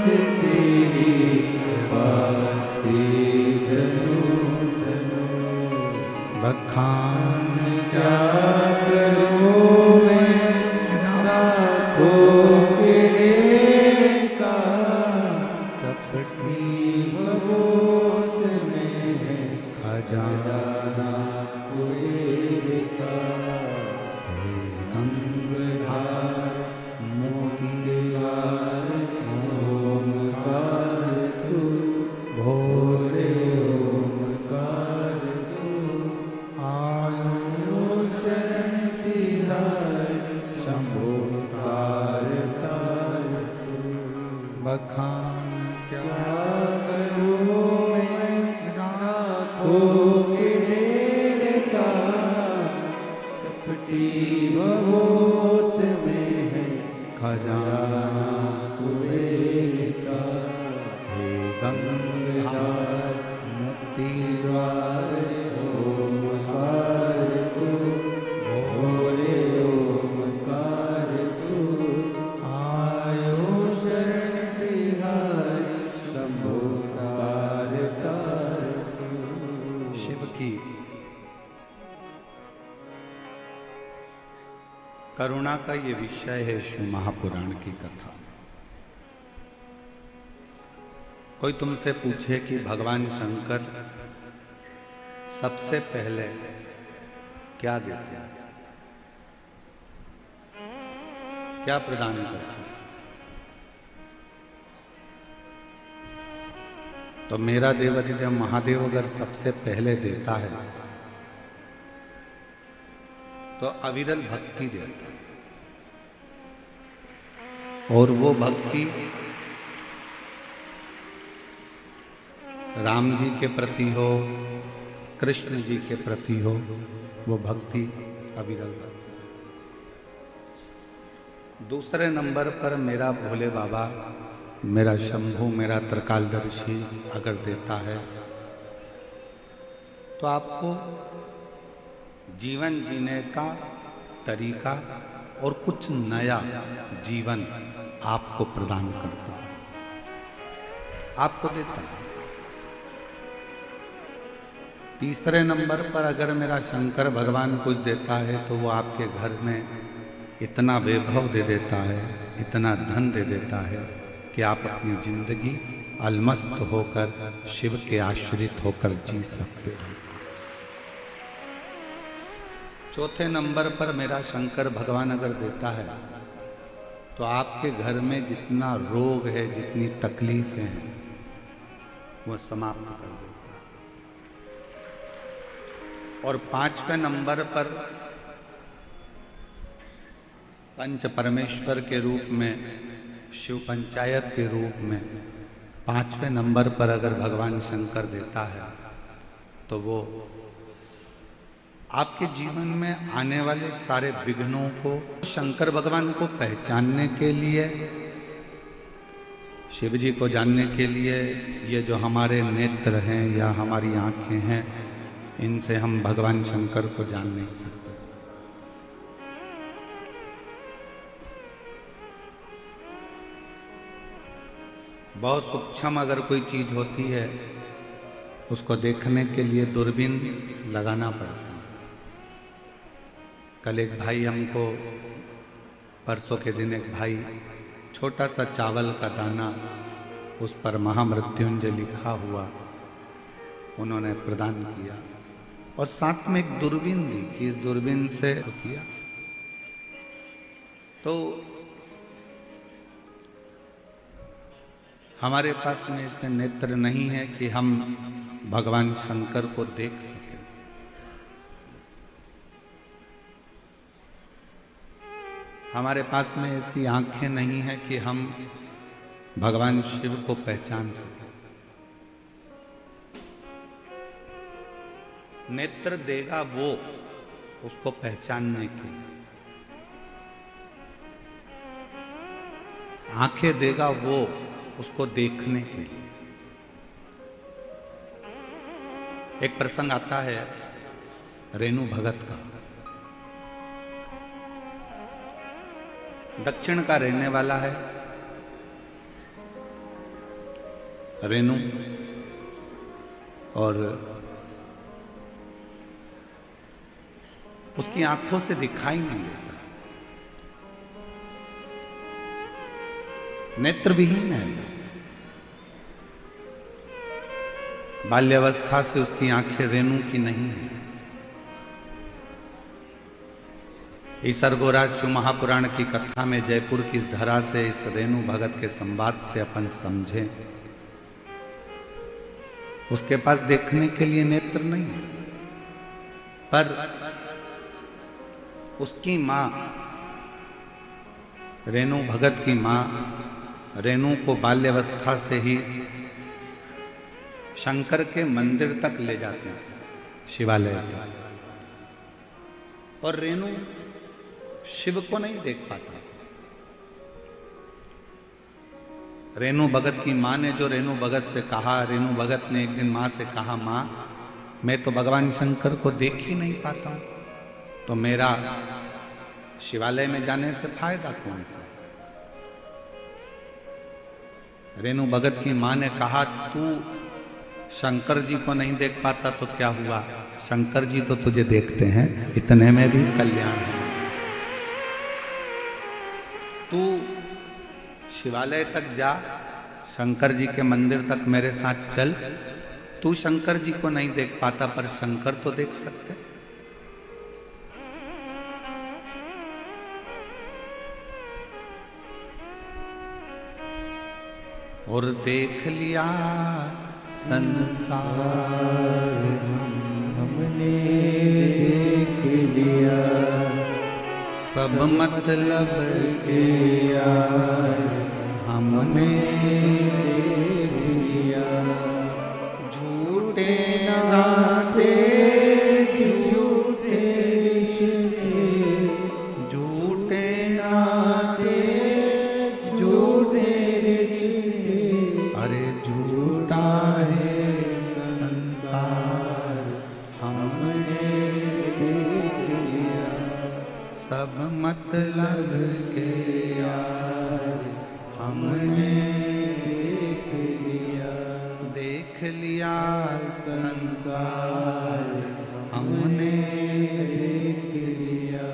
तेरी कृपा से धनु धनु। बखान क्या करूं मैं लाखों के का, चपटी बबूत में है खजाना कुबेर का। हे गंगाधर मोतीलाल ओमकार तू, भोले ओमकार तू। आयो शरण तिहार शंभो तार तार तू। बखान क्या करूं मैं लाखों के ढेर का, चपटी बबूत में है खजाना कुबेर का। हे गंगाधर मुक्तिद्वार ओमकार तू, भोले ओमकार तू। आयो शरण तिहार शंभो तार तार तू। शिव की करुणा का ये विषय है शिव महापुराण की कथा। कोई तुमसे पूछे कि भगवान शंकर सबसे पहले क्या देते हैं, क्या प्रदान करते हैं, तो मेरा देवाधिदेव महादेव अगर सबसे पहले देता है तो अविरल भक्ति देता है। और वो भक्ति राम जी के प्रति हो, कृष्ण जी के प्रति हो, वो भक्ति अविरल भक्ति। दूसरे नंबर पर मेरा भोले बाबा, मेरा शंभू, मेरा त्रिकालदर्शी अगर देता है तो आपको जीवन जीने का तरीका और कुछ नया जीवन आपको प्रदान करता है, आपको देता है। तीसरे नंबर पर अगर मेरा शंकर भगवान कुछ देता है तो वो आपके घर में इतना वैभव दे देता है, इतना धन दे देता है कि आप अपनी जिंदगी अलमस्त होकर शिव के आश्रित होकर जी सकते हो। चौथे नंबर पर मेरा शंकर भगवान अगर देता है तो आपके घर में जितना रोग है, जितनी तकलीफें हैं, वो समाप्त कर देता है। और पांचवें नंबर पर पंच परमेश्वर के रूप में, शिव पंचायत के रूप में पांचवें नंबर पर अगर भगवान शंकर देता है तो वो आपके जीवन में आने वाले सारे विघ्नों को, शंकर भगवान को पहचानने के लिए, शिव जी को जानने के लिए, ये जो हमारे नेत्र हैं या हमारी आंखें हैं, इनसे हम भगवान शंकर को जान नहीं सकते। बहुत सूक्ष्म अगर कोई चीज होती है उसको देखने के लिए दूरबीन लगाना पड़ता है। कल एक भाई हमको, परसों के दिन एक भाई छोटा सा चावल का दाना, उस पर महामृत्युंजय लिखा हुआ उन्होंने प्रदान किया और साथ में एक दूरबीन दी कि इस दूरबीन से किया। तो हमारे पास में ऐसे नेत्र नहीं है कि हम भगवान शंकर को देख सकें। हमारे पास में ऐसी आंखें नहीं है कि हम भगवान शिव को पहचान सकें। नेत्र देगा वो उसको पहचानने के लिए, आंखें देगा वो उसको देखने के लिए। एक प्रसंग आता है रेणु भगत का। दक्षिण का रहने वाला है, रेणु और उसकी आंखों से दिखाई नहीं देता, नेत्रविहीन है। बाल्यावस्था से उसकी आंखें रेणु की नहीं है। ईसरगोराज महापुराण की कथा में जयपुर की इस धरा से इस रेणु भगत के संवाद से अपन समझें, उसके पास देखने के लिए नेत्र नहीं है, पर उसकी मां रेणु भगत की मां रेणु को बाल्यावस्था से ही शंकर के मंदिर तक ले जाते हैं, शिवालय तक, और रेणु शिव को नहीं देख पाता। रेणु भगत की मां ने जो रेणु भगत से कहा, रेणु भगत ने एक दिन मां से कहा, मां मैं तो भगवान शंकर को देख ही नहीं पाता हूं, तो मेरा शिवालय में जाने से फायदा कौन सा। रेणु भगत की मां ने कहा, तू शंकर जी को नहीं देख पाता तो क्या हुआ, शंकर जी तो तुझे देखते हैं, इतने में भी कल्याण है। तू शिवालय तक जा, शंकर जी के मंदिर तक मेरे साथ चल। तू शंकर जी को नहीं देख पाता, पर शंकर तो देख सकते। और देख लिया संसार हमने देख लिया, सब मतलब के यार हमने देख लिया। झूठे नाते झूठे झूठे नाते झूठे, अरे झूठा है संसार हमने देख लिया, सब मतलब के यार हमने देख लिया। देख लिया संसार हमने देख लिया,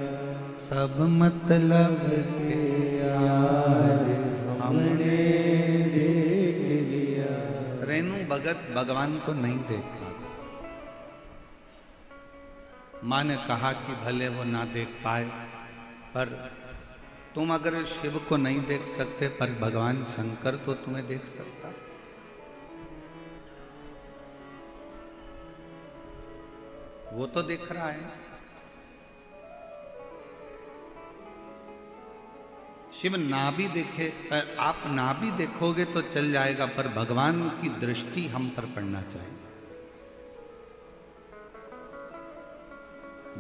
सब मतलब के यार हमने देख लिया। रेणु भगत भगवान को नहीं देख पाता। मां ने कहा कि भले वो ना देख पाए, पर तुम अगर शिव को नहीं देख सकते, पर भगवान शंकर तो तुम्हें देख सकता। वो तो दिख रहा है। शिव ना भी देखे, आप ना भी देखोगे तो चल जाएगा, पर भगवान की दृष्टि हम पर पड़ना चाहिए।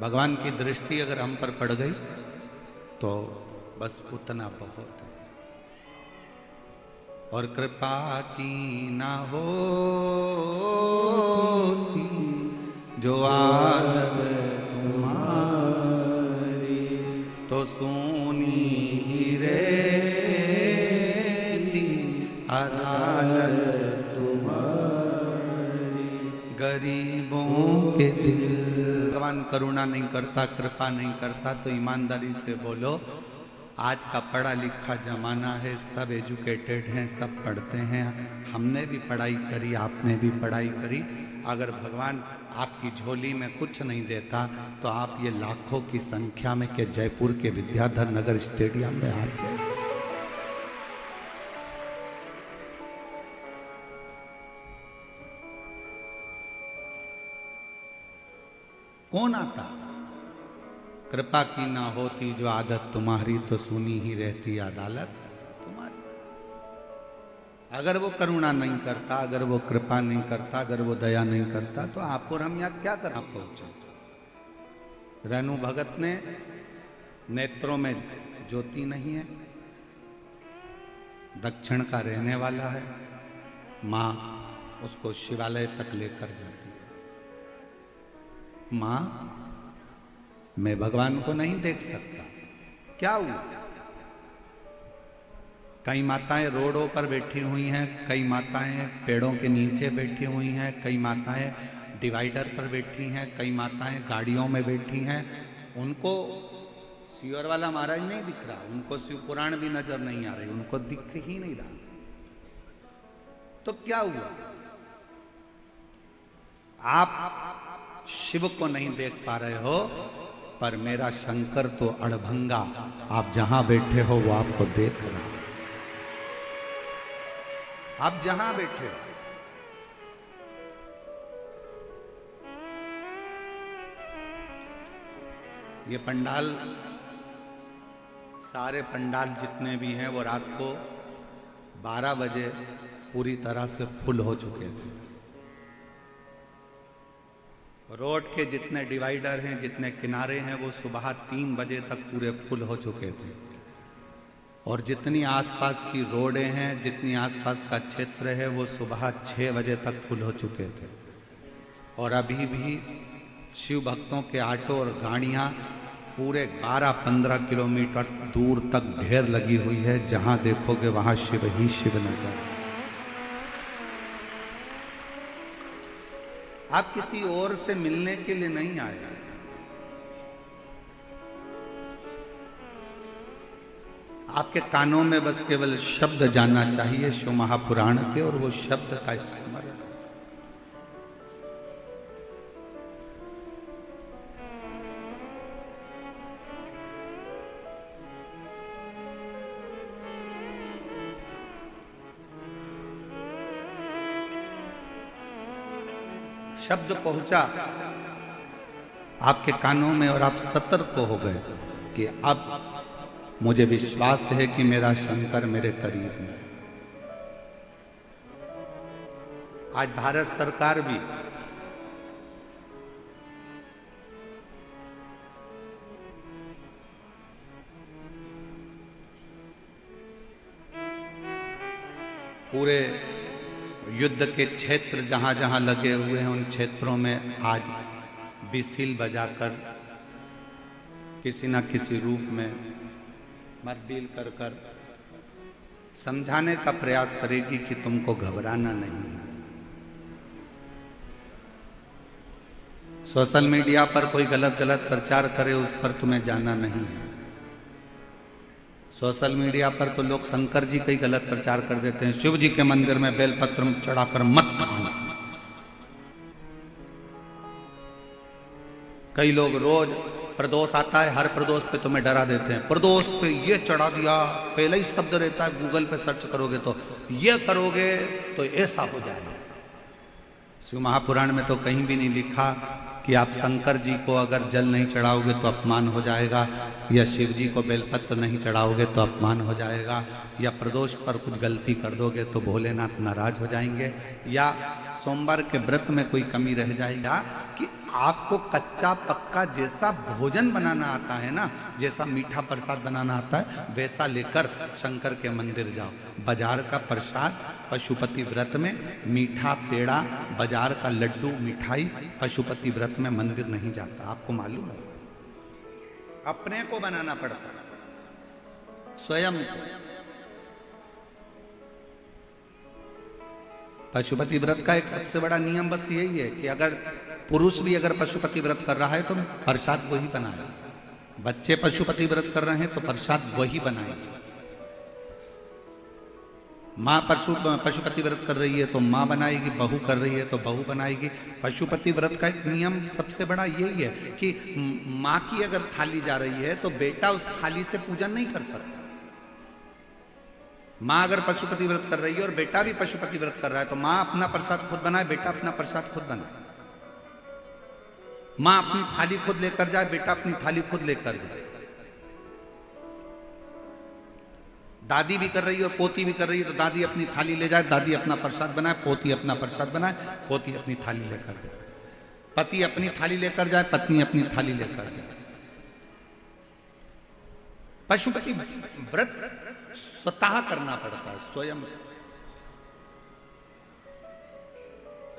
भगवान की दृष्टि अगर हम पर पड़ गई तो बस उतना बहुत है। और कृपा की ना हो जो आदत तुम्हारी, तो सोनी ही रहती अदालत तुम्हारी। गरीबों के दिल, भगवान करुणा नहीं करता, कृपा नहीं करता, तो ईमानदारी से बोलो, आज का पढ़ा लिखा जमाना है, सब एजुकेटेड हैं, सब पढ़ते हैं, हमने भी पढ़ाई करी, आपने भी पढ़ाई करी। अगर भगवान आपकी झोली में कुछ नहीं देता तो आप ये लाखों की संख्या में के जयपुर के विद्याधर नगर स्टेडियम में आते। कौन आता? कृपा की ना होती जो आदत तुम्हारी, तो सुनी ही रहती अदालत तुम्हारी। अगर वो करुणा नहीं करता, अगर वो कृपा नहीं करता, अगर वो दया नहीं करता, तो आप और हम यहाँ क्या करना पहुंचे। रेणु भगत ने नेत्रों में ज्योति नहीं है, दक्षिण का रहने वाला है, मां उसको शिवालय तक लेकर जाती है। मां मैं भगवान को नहीं देख सकता, क्या हुआ? कई माताएं रोडों पर बैठी हुई हैं, कई माताएं पेड़ों के नीचे बैठी हुई हैं, कई माताएं डिवाइडर पर बैठी हैं, कई माताएं गाड़ियों में बैठी हैं। उनको शिवर वाला महाराज नहीं दिख रहा, उनको शिव पुराण भी नजर नहीं आ रही, उनको दिख ही नहीं रहा। तो क्या हुआ? आप शिव को नहीं देख पा रहे हो, पर मेरा शंकर तो अड़भंगा आप जहां बैठे हो वो आपको देख रहा। आप जहां बैठे हो, ये पंडाल, सारे पंडाल जितने भी हैं वो रात को 12 बजे पूरी तरह से फुल हो चुके थे। रोड के जितने डिवाइडर हैं, जितने किनारे हैं, वो सुबह 3 बजे तक पूरे फुल हो चुके थे। और जितनी आसपास की रोडें हैं, जितनी आसपास का क्षेत्र है, वो सुबह 6 बजे तक फुल हो चुके थे। और अभी भी शिव भक्तों के ऑटो और गाड़ियां पूरे 12-15 किलोमीटर दूर तक ढेर लगी हुई है। जहां देखोगे वहां शिव ही शिव नजर। आप किसी और से मिलने के लिए नहीं आए, आपके कानों में बस केवल शब्द जाना चाहिए शिव महापुराण के, और वो शब्द का स्मरण। शब्द पहुंचा आपके कानों में और आप सतर्क हो गए कि अब मुझे विश्वास है कि मेरा शंकर मेरे करीब है। आज भारत सरकार भी पूरे युद्ध के क्षेत्र जहां जहां लगे हुए हैं, उन क्षेत्रों में आज बिसिल बजाकर किसी न किसी रूप में मर्डील कर कर समझाने का प्रयास करेगी कि तुमको घबराना नहीं है। सोशल मीडिया पर कोई गलत प्रचार करे, उस पर तुम्हें जाना नहीं है। सोशल मीडिया पर तो लोग शंकर जी का ही गलत प्रचार कर देते हैं। शिव जी के मंदिर में बेलपत्र चढ़ाकर मत खाना। कई लोग रोज प्रदोष आता है, हर प्रदोष पे तुम्हें डरा देते हैं। प्रदोष पे ये चढ़ा दिया, पहले ही शब्द रहता है, गूगल पे सर्च करोगे तो ये करोगे तो ऐसा हो जाएगा। शिव महापुराण में तो कहीं भी नहीं लिखा कि आप शंकर जी को अगर जल नहीं चढ़ाओगे तो अपमान हो जाएगा, या शिव जी को बेलपत्र नहीं चढ़ाओगे तो अपमान हो जाएगा, या प्रदोष पर कुछ गलती कर दोगे तो भोलेनाथ नाराज हो जाएंगे, या सोमवार के व्रत में कोई कमी रह जाएगा। कि आपको कच्चा पक्का जैसा भोजन बनाना आता है ना, जैसा मीठा प्रसाद बनाना आता है, वैसा लेकर शंकर के मंदिर जाओ। बाजार का प्रसाद पशुपति व्रत में, मीठा पेड़ा, बाजार का लड्डू मिठाई पशुपति व्रत में मंदिर नहीं जाता। आपको मालूम है? अपने को बनाना पड़ता स्वयं। पशुपति व्रत का एक सबसे बड़ा नियम बस यही है कि अगर पुरुष भी अगर पशुपति व्रत कर रहा है तो प्रसाद वही बनाए। बच्चे पशुपति व्रत कर रहे हैं तो प्रसाद वही बनाए। माँ पशुपति व्रत कर रही है तो माँ बनाएगी, बहू कर रही है तो बहू बनाएगी। पशुपति व्रत का एक नियम सबसे बड़ा यही है कि माँ की अगर थाली जा रही है तो बेटा उस थाली से पूजन नहीं कर सकता। माँ अगर पशुपति व्रत कर रही है और बेटा भी पशुपति व्रत कर रहा है तो माँ अपना प्रसाद खुद बनाए, बेटा अपना प्रसाद खुद बनाए। माँ अपनी थाली खुद लेकर जाए, बेटा अपनी थाली खुद लेकर जाए। दादी भी कर रही है और पोती भी कर रही है तो दादी अपनी थाली ले जाए, दादी अपना प्रसाद बनाए, पोती अपना प्रसाद बनाए, पोती अपनी थाली लेकर जाए। पति अपनी थाली लेकर जाए, पत्नी अपनी थाली लेकर जाए। पशुपति व्रत स्वतः करना पड़ता है, स्वयं।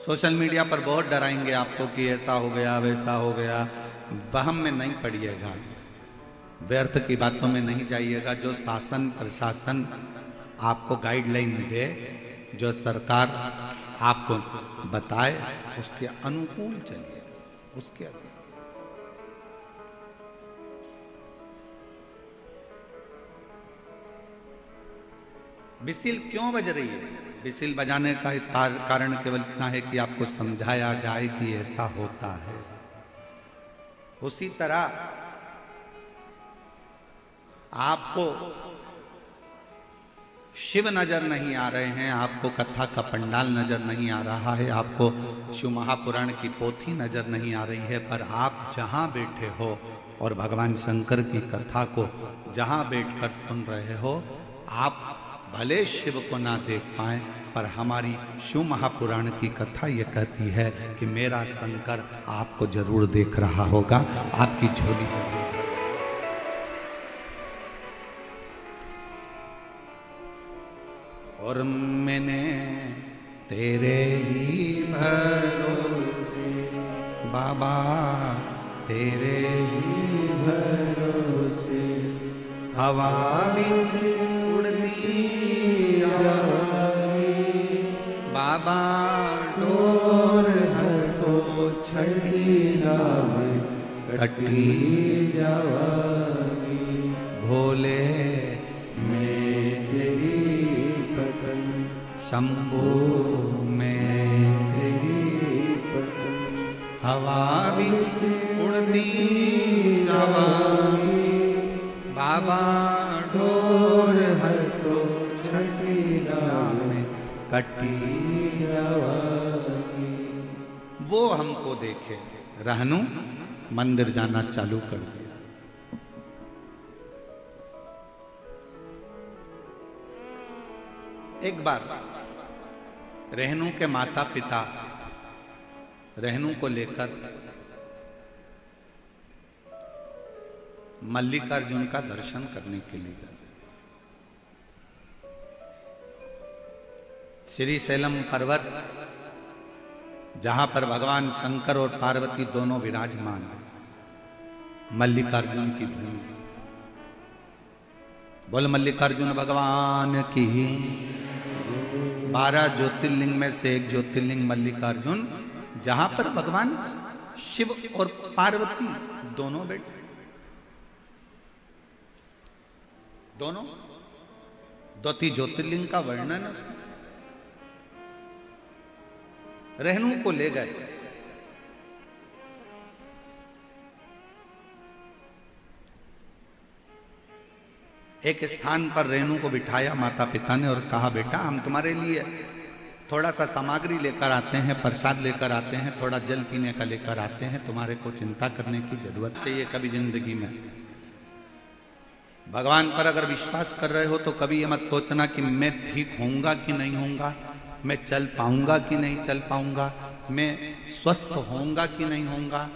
सोशल मीडिया पर बहुत डराएंगे आपको कि ऐसा हो गया वैसा हो गया। वहम में नहीं पड़िएगा, व्यर्थ की बातों में नहीं जाइएगा। जो शासन प्रशासन आपको गाइडलाइन दे, जो सरकार आपको बताए उसके अनुकूल चलिए, उसके अनुकूल। बिसिल क्यों बज रही है? बिसिल बजाने का कारण केवल इतना है कि आपको समझाया जाए कि ऐसा होता है। उसी तरह आपको शिव नजर नहीं आ रहे हैं, आपको कथा का पंडाल नजर नहीं आ रहा है, आपको शिव महापुराण की पोथी नजर नहीं आ रही है, पर आप जहां बैठे हो और भगवान शंकर की कथा को जहां बैठकर सुन रहे हो, आप भले शिव को ना देख पाए, पर हमारी शिव महापुराण की कथा ये कहती है कि मेरा शंकर आपको जरूर देख रहा होगा, आपकी झोली जरूर। और मैंने तेरे ही भरोसे बाबा, तेरे ही भरोसे हवा बिच उड़ती बाबा, डोर हटो छड़ी लावे कटी जावागी, भोले मैं तेरी पतन, शंभो मैं तेरी पतन, हवा बिच उड़ती जावागी बाबा, डोर हटो छड़ी लावे कटी जावागी। वो हमको देखे, रहनु मंदिर जाना चालू कर दिया। एक बार रहनु के माता पिता रहनु को लेकर मल्लिकार्जुन का दर्शन करने के लिए गए। श्री शैलम पर्वत, जहां पर भगवान शंकर और पार्वती दोनों विराजमान हैं, मल्लिकार्जुन की भूमि। बोल मल्लिकार्जुन भगवान की। 12 ज्योतिर्लिंग में से एक ज्योतिर्लिंग मल्लिकार्जुन, जहां पर भगवान शिव और पार्वती दोनों बैठे, दोनों 2-3 ज्योतिर्लिंग का वर्णन है। रहनु को ले गए। एक स्थान पर रेणु को बिठाया माता पिता ने और कहा, बेटा हम तुम्हारे लिए थोड़ा सा सामग्री लेकर आते हैं, प्रसाद लेकर आते हैं, थोड़ा जल पीने का लेकर आते हैं, तुम्हारे को चिंता करने की जरूरत चाहिए कभी जिंदगी में। भगवान पर अगर विश्वास कर रहे हो तो कभी ये मत सोचना कि मैं ठीक होऊंगा कि नहीं होऊंगा, मैं चल पाऊंगा कि नहीं चल पाऊंगा, मैं स्वस्थ होऊंगा कि नहीं होऊंगा।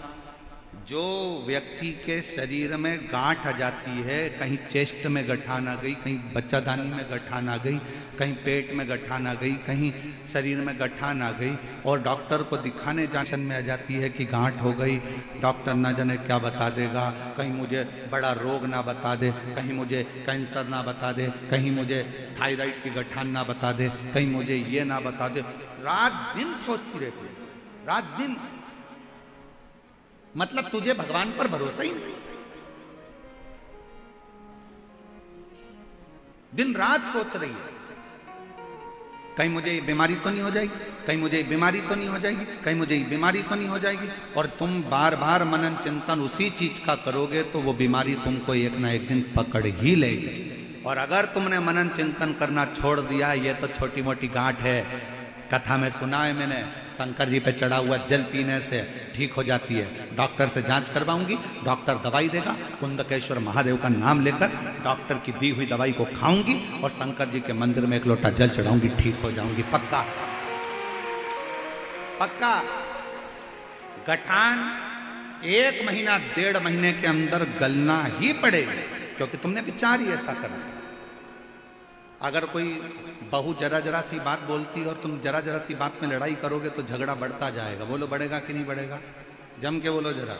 जो व्यक्ति के शरीर में गांठ आ जाती है, कहीं चेस्ट में गठान आ गई, कहीं बच्चादानी में गठान आ गई, कहीं पेट में गठान आ गई, कहीं शरीर में गठान आ गई, और डॉक्टर को दिखाने जांचन में आ जाती है कि गांठ हो गई, डॉक्टर ना जाने क्या बता देगा, कहीं मुझे बड़ा रोग ना बता दे, कहीं मुझे कैंसर ना बता दे, कहीं मुझे थायराइड की गठान ना बता दे, कहीं मुझे ये ना बता दे। रात दिन सोचती रहती है, रात दिन। मतलब तुझे भगवान पर भरोसा ही नहीं, दिन रात सोच रही है कहीं मुझे ये बीमारी तो नहीं हो जाएगी, कहीं मुझे ये बीमारी तो नहीं हो जाएगी, कहीं मुझे ये बीमारी तो नहीं हो जाएगी। और तुम बार बार मनन चिंतन उसी चीज का करोगे तो वो बीमारी तुमको एक ना एक दिन पकड़ ही लेगी। और अगर तुमने मनन चिंतन करना छोड़ दिया, ये तो छोटी मोटी गांठ है, कथा में सुना है मैंने, शंकर जी पे चढ़ा हुआ जल पीने से ठीक हो जाती है। डॉक्टर से जांच करवाऊंगी, डॉक्टर दवाई देगा, कुंदकेश्वर महादेव का नाम लेकर डॉक्टर की दी हुई दवाई को खाऊंगी और शंकर जी के मंदिर में एक लोटा जल चढ़ाऊंगी, ठीक हो जाऊंगी, पक्का पक्का। गठान 1 महीना 1.5 महीने के अंदर गलना ही पड़ेगी, क्योंकि तुमने विचार ही ऐसा करना। अगर कोई बहू जरा जरा सी बात बोलती है और तुम जरा जरा सी बात में लड़ाई करोगे तो झगड़ा बढ़ता जाएगा। बोलो बढ़ेगा कि नहीं बढ़ेगा? जम के बोलो जरा।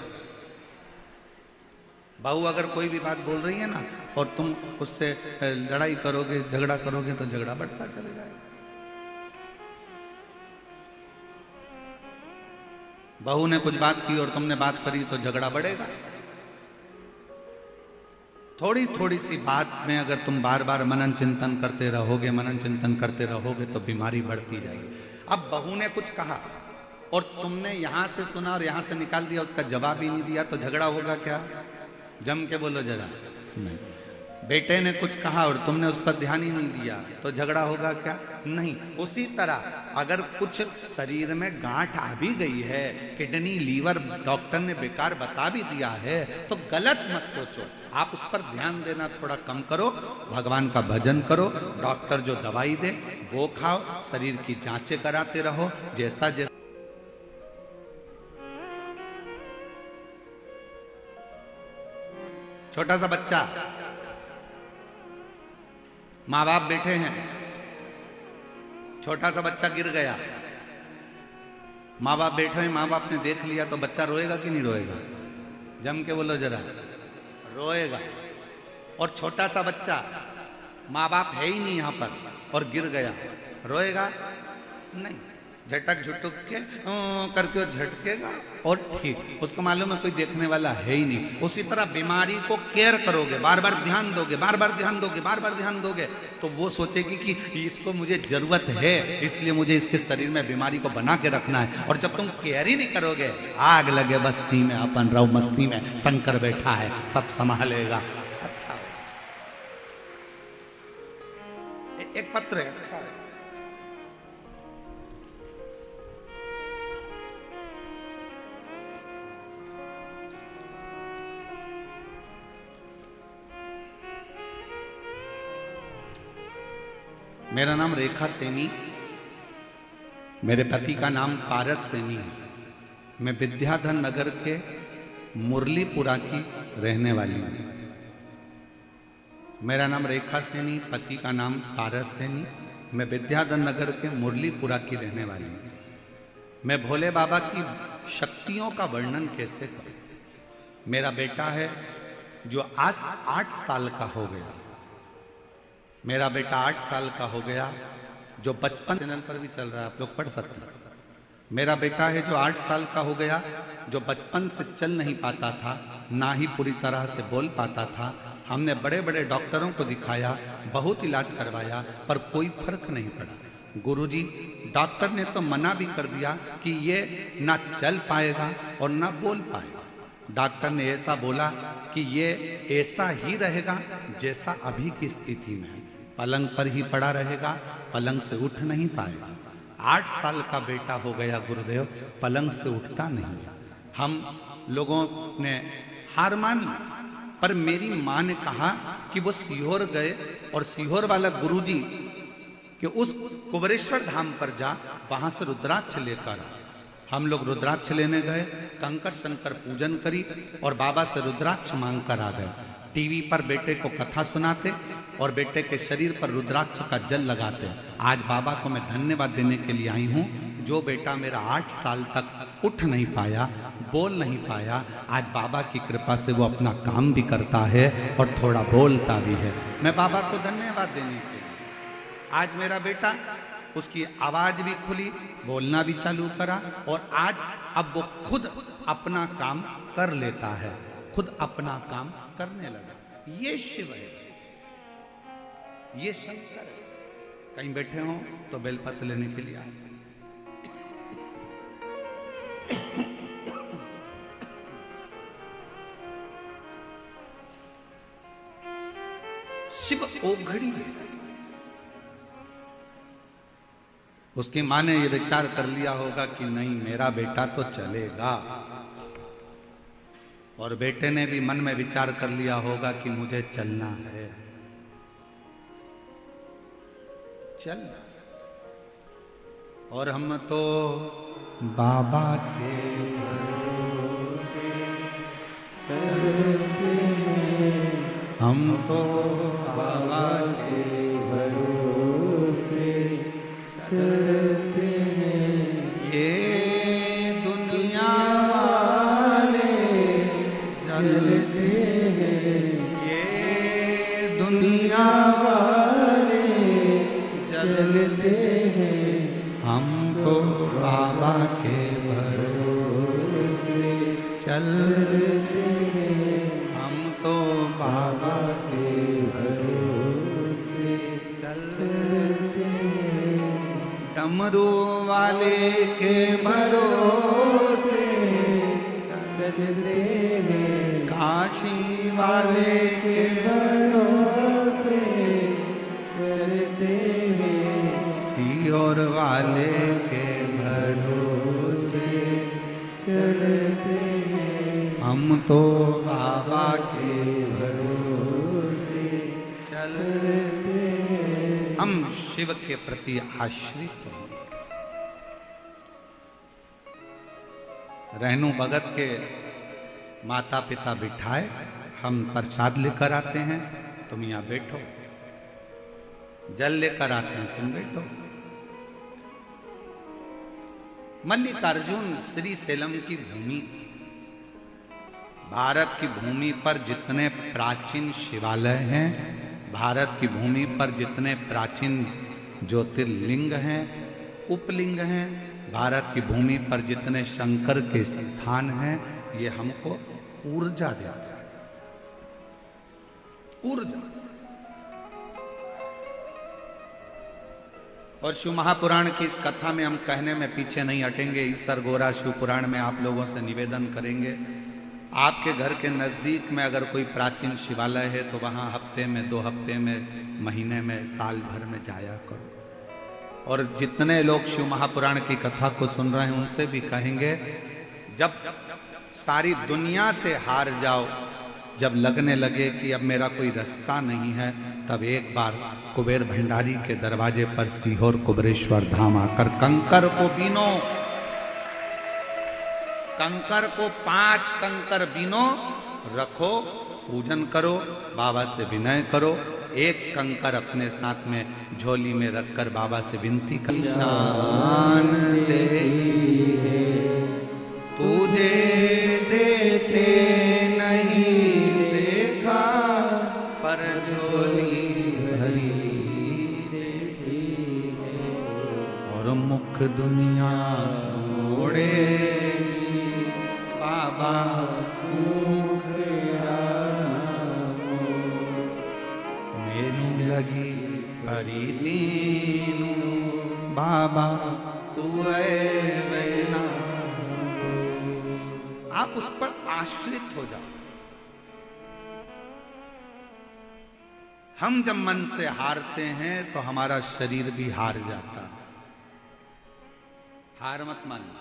बहू अगर कोई भी बात बोल रही है ना और तुम उससे लड़ाई करोगे, झगड़ा करोगे, तो झगड़ा बढ़ता चले जाएगा। बहू ने कुछ बात की और तुमने बात करी तो झगड़ा बढ़ेगा। थोड़ी थोड़ी सी बात में अगर तुम बार बार मनन चिंतन करते रहोगे, मनन चिंतन करते रहोगे, तो बीमारी बढ़ती जाएगी। अब बहू ने कुछ कहा और तुमने यहां से सुना और यहां से निकाल दिया, उसका जवाब ही नहीं दिया, तो झगड़ा होगा क्या? जम के बोलो जरा। नहीं। बेटे ने कुछ कहा और तुमने उस पर ध्यान ही नहीं दिया, तो झगड़ा होगा क्या? नहीं। उसी तरह अगर कुछ शरीर में गांठ आ भी गई है, किडनी, लीवर डॉक्टर ने बेकार बता भी दिया है, तो गलत मत सोचो। आप उस पर ध्यान देना थोड़ा कम करो, भगवान का भजन करो, डॉक्टर जो दवाई दे वो खाओ, शरीर की जांचें कराते रहो, जैसा जैसा। छोटा सा बच्चा, माँ बाप बैठे हैं, छोटा सा बच्चा गिर गया, माँ बाप बैठे हैं, माँ बाप ने देख लिया, तो बच्चा रोएगा कि नहीं रोएगा? जम के बोलो जरा। रोएगा। और छोटा सा बच्चा, माँ बाप है ही नहीं यहां पर और गिर गया, रोएगा? नहीं। झटक झुटक के करके झटकेगा और ठीक, उसको मालूम है कोई देखने वाला है ही नहीं। उसी तरह बीमारी को केयर करोगे, बार बार ध्यान दोगे, बार बार ध्यान दोगे, बार बार ध्यान दोगे, तो वो सोचेगी कि इसको मुझे जरूरत है, इसलिए मुझे इसके शरीर में बीमारी को बना के रखना है। और जब तुम केयर ही नहीं करोगे, आग लगे बस्ती में अपन रहो मस्ती में, शंकर बैठा है सब संभालेगा। अच्छा, एक पत्र है, अच्छा है। मेरा नाम रेखा सैनी, मेरे पति का नाम पारस सैनी है। मैं विद्याधर नगर के मुरलीपुरा की रहने वाली हूँ। मेरा नाम रेखा सैनी, पति का नाम पारस सैनी, मैं विद्याधर नगर के मुरलीपुरा की रहने वाली हूँ। मैं भोले बाबा की शक्तियों का वर्णन कैसे करूं? मेरा बेटा है जो आज 8 साल का हो गया। मेरा बेटा 8 साल का हो गया, जो बचपन चैनल पर भी चल रहा है, आप लोग पढ़ सकते हैं। मेरा बेटा है जो 8 साल का हो गया, जो बचपन से चल नहीं पाता था, ना ही पूरी तरह से बोल पाता था। हमने बड़े बड़े डॉक्टरों को दिखाया, बहुत इलाज करवाया, पर कोई फर्क नहीं पड़ा। गुरुजी, डॉक्टर ने तो मना भी कर दिया कि ये ना चल पाएगा और ना बोल पाएगा। डॉक्टर ने ऐसा बोला कि ये ऐसा ही रहेगा जैसा अभी की स्थिति में है, पलंग पर ही पड़ा रहेगा, पलंग से उठ नहीं पाएगा। 8 साल का बेटा हो गया गुरुदेव, पलंग से उठता नहीं। हम लोगों ने हार मान ली, पर मेरी माँ ने कहा कि वो सीहोर गए और सीहोर वाला गुरुजी कि उस कुबरेश्वर धाम पर जा, वहां से रुद्राक्ष लेकर आ। हम लोग रुद्राक्ष लेने गए, कंकर शंकर पूजन करी और बाबा से रुद्राक्ष मांग कर आ गए। टीवी पर बेटे को कथा सुनाते और बेटे के शरीर पर रुद्राक्ष का जल लगाते। आज बाबा को मैं धन्यवाद देने के लिए आई हूँ। जो बेटा मेरा 8 साल तक उठ नहीं पाया, बोल नहीं पाया, आज बाबा की कृपा से वो अपना काम भी करता है और थोड़ा बोलता भी है। मैं बाबा को धन्यवाद देने के लिए, आज मेरा बेटा, उसकी आवाज भी खुली, बोलना भी चालू करा और आज अब वो खुद अपना काम कर लेता है, खुद अपना काम करने लगा। ये शिव है, ये शंकर है। कहीं बैठे हो तो बेलपत्र लेने के लिए आए। शिव ओघड़ी है। उसकी माँ ने ये विचार कर लिया होगा कि नहीं, मेरा बेटा तो चलेगा, और बेटे ने भी मन में विचार कर लिया होगा कि मुझे चलना है, चल। और हम तो बाबा के भरोसे चलते हैं, हम तो बाबा के भरोसे चलते हैं। ये दुनिया वाले चलते हम तो बाबा के भरोसे चलते हैं, हम तो बाबा के भरोसे चलते हैं, डमरू वाले के भरोसे चलते हैं, काशी वाले के भरोसे चलते हैं, सीहोर वाले के भरोसे चलते हैं, हम तो बाबा के भरोसे चलते हैं। हम शिव के प्रति आश्रित हैं। रहनु भगत के माता पिता बिठाए, हम प्रसाद लेकर आते हैं, तुम यहाँ बैठो, जल लेकर आते हैं, तुम बैठो। मल्लिकार्जुन श्री सेलम की भूमि, भारत की भूमि पर जितने प्राचीन शिवालय हैं, भारत की भूमि पर जितने प्राचीन ज्योतिर्लिंग हैं, उपलिंग हैं, भारत की भूमि पर जितने शंकर के स्थान हैं, ये हमको ऊर्जा देता है। ऊर्जा। और शिव महापुराण की इस कथा में हम कहने में पीछे नहीं हटेंगे। ईसर गोरा शिव पुराण में आप लोगों से निवेदन करेंगे, आपके घर के नजदीक में अगर कोई प्राचीन शिवालय है तो वहां हफ्ते में, 2 हफ्ते में, महीने में, साल भर में जाया करो। और जितने लोग शिव महापुराण की कथा को सुन रहे हैं उनसे भी कहेंगे, जब सारी दुनिया से हार जाओ, जब लगने लगे कि अब मेरा कोई रास्ता नहीं है, तब एक बार कुबेर भंडारी के दरवाजे पर सीहोर कुबेरेश्वर धाम आकर कंकर को बीनो, कंकर को 5 कंकर बीनो, रखो, पूजन करो, बाबा से विनय करो, एक कंकर अपने साथ में झोली में रखकर बाबा से विनती कर, शान दे तुझे देते नहीं देखा, पर झोली भरी देखी और मुख दुनिया मोड़े बाबा मुख मेनू लगी परी दीनू बाबा तू वेना। आप उस पर आश्रित हो जाओ। हम जब मन से हारते हैं तो हमारा शरीर भी हार जाता है। हार मत मानना।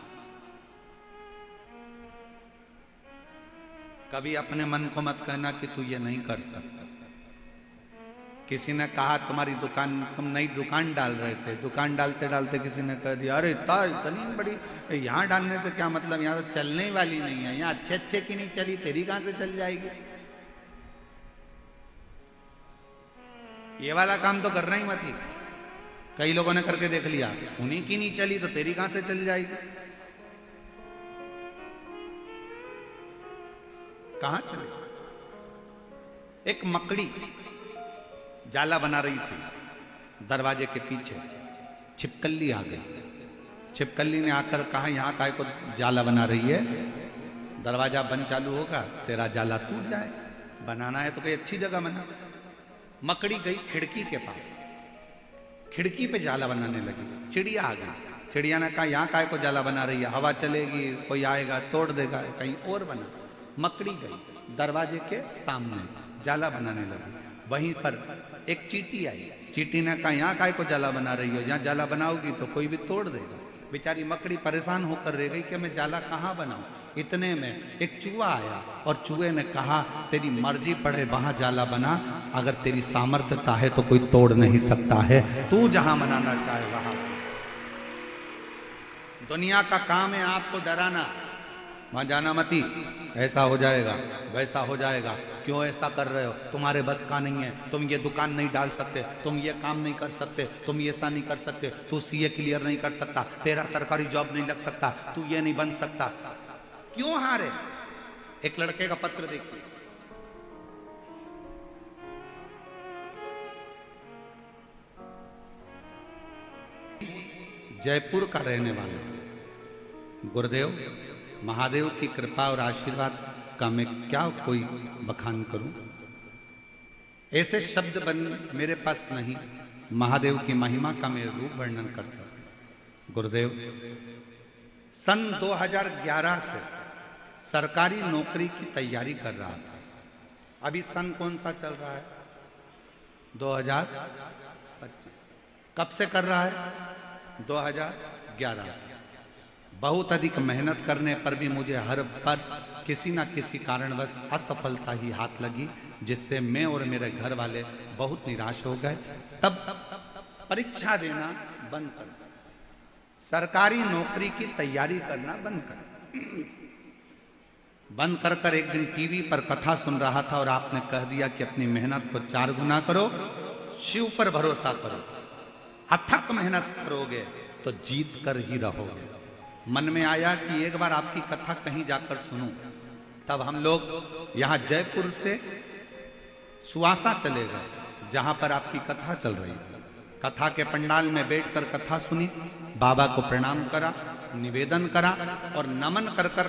कभी अपने मन को मत कहना कि तू ये नहीं कर सकता। किसी ने कहा तुम्हारी दुकान, तुम नई दुकान डाल रहे थे, दुकान डालते डालते किसी ने कह दिया अरे इतनी बड़ी, यहाँ डालने से क्या मतलब, यहाँ तो चलने वाली नहीं है, यहाँ अच्छे अच्छे की नहीं चली, तेरी कहां से चल जाएगी। ये वाला काम तो करना ही मत ही। कई लोगों ने करके देख लिया, उन्हीं की नहीं चली तो तेरी कहां से चल जाएगी। कहां चले। एक मकड़ी जाला बना रही थी, दरवाजे के पीछे छिपकली आ गई। छिपकली ने आकर कहा यहाँ काय को जाला बना रही है, दरवाजा बंद चालू होगा तेरा जाला टूट जाए, बनाना है तो कोई अच्छी जगह बना। मकड़ी गई खिड़की के पास, खिड़की पे जाला बनाने लगी। चिड़िया आ गई, चिड़िया ने कहा यहाँ काय को जाला बना रही है, हवा चलेगी, कोई आएगा तोड़ देगा, कहीं और बना। मकड़ी गई दरवाजे के सामने जाला बनाने लगी। वहीं पर एक चींटी आई, चींटी ने कहा यहाँ काय को जाला बना रही हो, यहाँ जाला बनाओगी तो कोई भी तोड़ देगा। बेचारी मकड़ी परेशान होकर रह गई कि मैं जाला कहाँ बनाऊं। इतने में एक चूहा आया और चूहे ने कहा तेरी मर्जी पड़े वहां जाला बना, अगर तेरी सामर्थ्यता है तो कोई तोड़ नहीं सकता है, तू जहां बनाना चाहे वहां। दुनिया का काम है आपको डराना, वहां जाना मती, ऐसा हो जाएगा वैसा हो जाएगा, क्यों ऐसा कर रहे हो, तुम्हारे बस का नहीं है, तुम ये दुकान नहीं डाल सकते, तुम ये काम नहीं कर सकते, तुम ये ऐसा नहीं कर सकते, तू सीए क्लियर नहीं कर सकता, तेरा सरकारी जॉब नहीं लग सकता, तू ये नहीं बन सकता। क्यों हारे। एक लड़के का पत्र देखिए, जयपुर का रहने वाला गुरुदेव महादेव की कृपा और आशीर्वाद का मैं क्या कोई बखान करूं। ऐसे शब्द बन मेरे पास नहीं महादेव की महिमा का मैं रूप वर्णन कर सकता। गुरुदेव सन 2011 से सरकारी नौकरी की तैयारी कर रहा था। अभी सन कौन सा चल रहा है? 2025। कब से कर रहा है? 2011 से। बहुत अधिक मेहनत करने पर भी मुझे हर बार किसी ना किसी कारणवश असफलता ही हाथ लगी, जिससे मैं और मेरे घर वाले बहुत निराश हो गए। तब परीक्षा देना बंद कर, सरकारी नौकरी की तैयारी करना बंद कर एक दिन टीवी पर कथा सुन रहा था और आपने कह दिया कि अपनी मेहनत को 4 गुना करो, शिव पर भरोसा करो, अथक मेहनत करोगे तो जीत कर ही रहोगे। मन में आया कि एक बार आपकी कथा कहीं जाकर सुनूं। तब हम लोग यहां जयपुर से सुवासा चले गए, जहां पर आपकी कथा चल रही थी। कथा के पंडाल में बैठकर कथा सुनी, बाबा को प्रणाम करा, निवेदन करा और नमन कर कर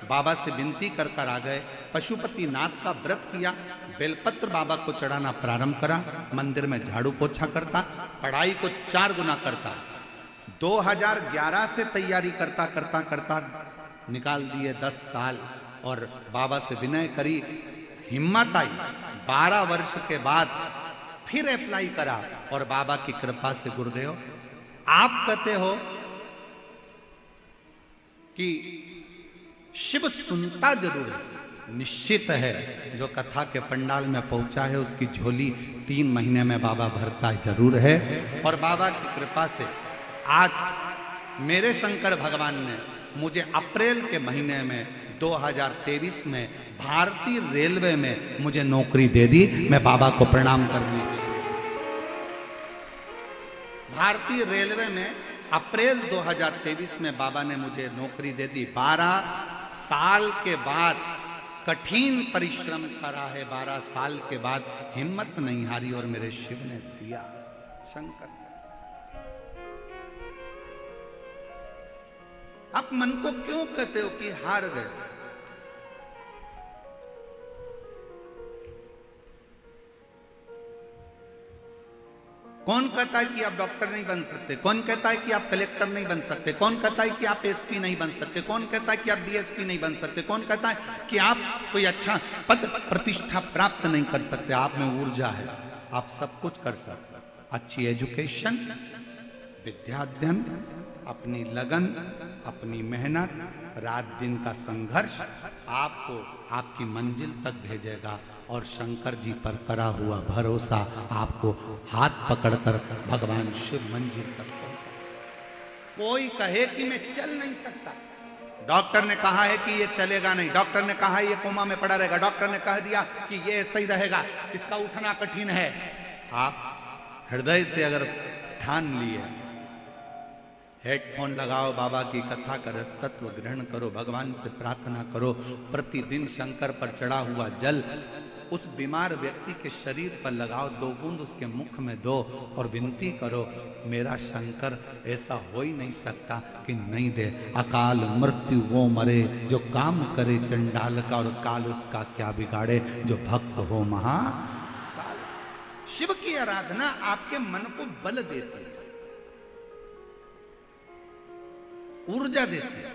बाबा से विनती कर कर आ गए। पशुपति नाथ का व्रत किया, बेलपत्र बाबा को चढ़ाना प्रारंभ करा, मंदिर में झाड़ू पोछा करता, पढ़ाई को 4 गुना करता। 2011 से तैयारी करता करता करता निकाल दिए 10 साल और बाबा से विनय करी, हिम्मत आई। 12 वर्ष के बाद फिर अप्लाई करा और बाबा की कृपा से गुरुदेव आप कहते हो कि शिव सुनता जरूर है, निश्चित है जो कथा के पंडाल में पहुंचा है उसकी झोली 3 महीने में बाबा भरता जरूर है। और बाबा की कृपा से आज मेरे शंकर भगवान ने मुझे अप्रैल के महीने में 2023 में भारतीय रेलवे में मुझे नौकरी दे दी। मैं बाबा को प्रणाम करने के लिए भारतीय रेलवे में अप्रैल 2023 में बाबा ने मुझे नौकरी दे दी। 12 साल के बाद कठिन परिश्रम करा है, 12 साल के बाद हिम्मत नहीं हारी और मेरे शिव ने दिया। शंकर आप मन को क्यों कहते हो कि हार गए? कौन कहता है कि आप डॉक्टर नहीं बन सकते? कौन कहता है कि आप कलेक्टर नहीं बन सकते? कौन कहता है कि आप एसपी नहीं बन सकते? कौन कहता है कि आप डीएसपी नहीं बन सकते? कौन कहता है कि आप कोई अच्छा पद प्रतिष्ठा प्राप्त नहीं कर सकते? आप में ऊर्जा है, आप सब कुछ कर सकते। अच्छी एजुकेशन, विद्याध्ययन, अपनी लगन, अपनी मेहनत, रात दिन का संघर्ष आपको आपकी मंजिल तक भेजेगा। और शंकर जी पर करा हुआ भरोसा आपको हाथ पकड़कर भगवान शिव मंजिल तक पहुंचा। कोई कहे कि मैं चल नहीं सकता, डॉक्टर ने कहा है कि ये चलेगा नहीं, डॉक्टर ने कहा है ये कोमा में पड़ा रहेगा, डॉक्टर ने कह दिया कि ये ऐसा ही रहेगा, इसका उठना कठिन है। आप हृदय से अगर ठान लिए, हेडफोन लगाओ, बाबा की कथा का रस तत्व ग्रहण करो, भगवान से प्रार्थना करो, प्रतिदिन शंकर पर चढ़ा हुआ जल उस बीमार व्यक्ति के शरीर पर लगाओ, 2 बूंद उसके मुख में दो और विनती करो, मेरा शंकर ऐसा हो ही नहीं सकता कि नहीं दे। अकाल मृत्यु वो मरे जो काम करे चंडाल का, और काल उसका क्या बिगाड़े जो भक्त हो महा। शिव की आराधना आपके मन को बल देती है, ऊर्जा देती है।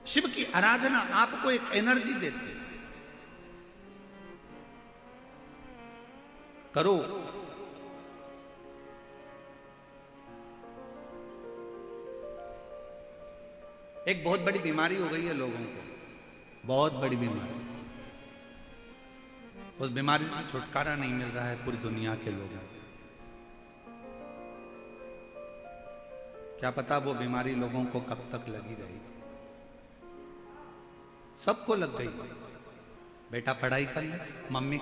शिव की आराधना आपको एक एनर्जी देती है। करो, एक बहुत बड़ी बीमारी हो गई है लोगों को, बहुत बड़ी बीमारी। उस बीमारी से छुटकारा नहीं मिल रहा है पूरी दुनिया के लोगों को। क्या पता वो बीमारी लोगों को कब तक लगी रहेगी। सबको लग गई। बेटा पढ़ाई कर ले, मम्मी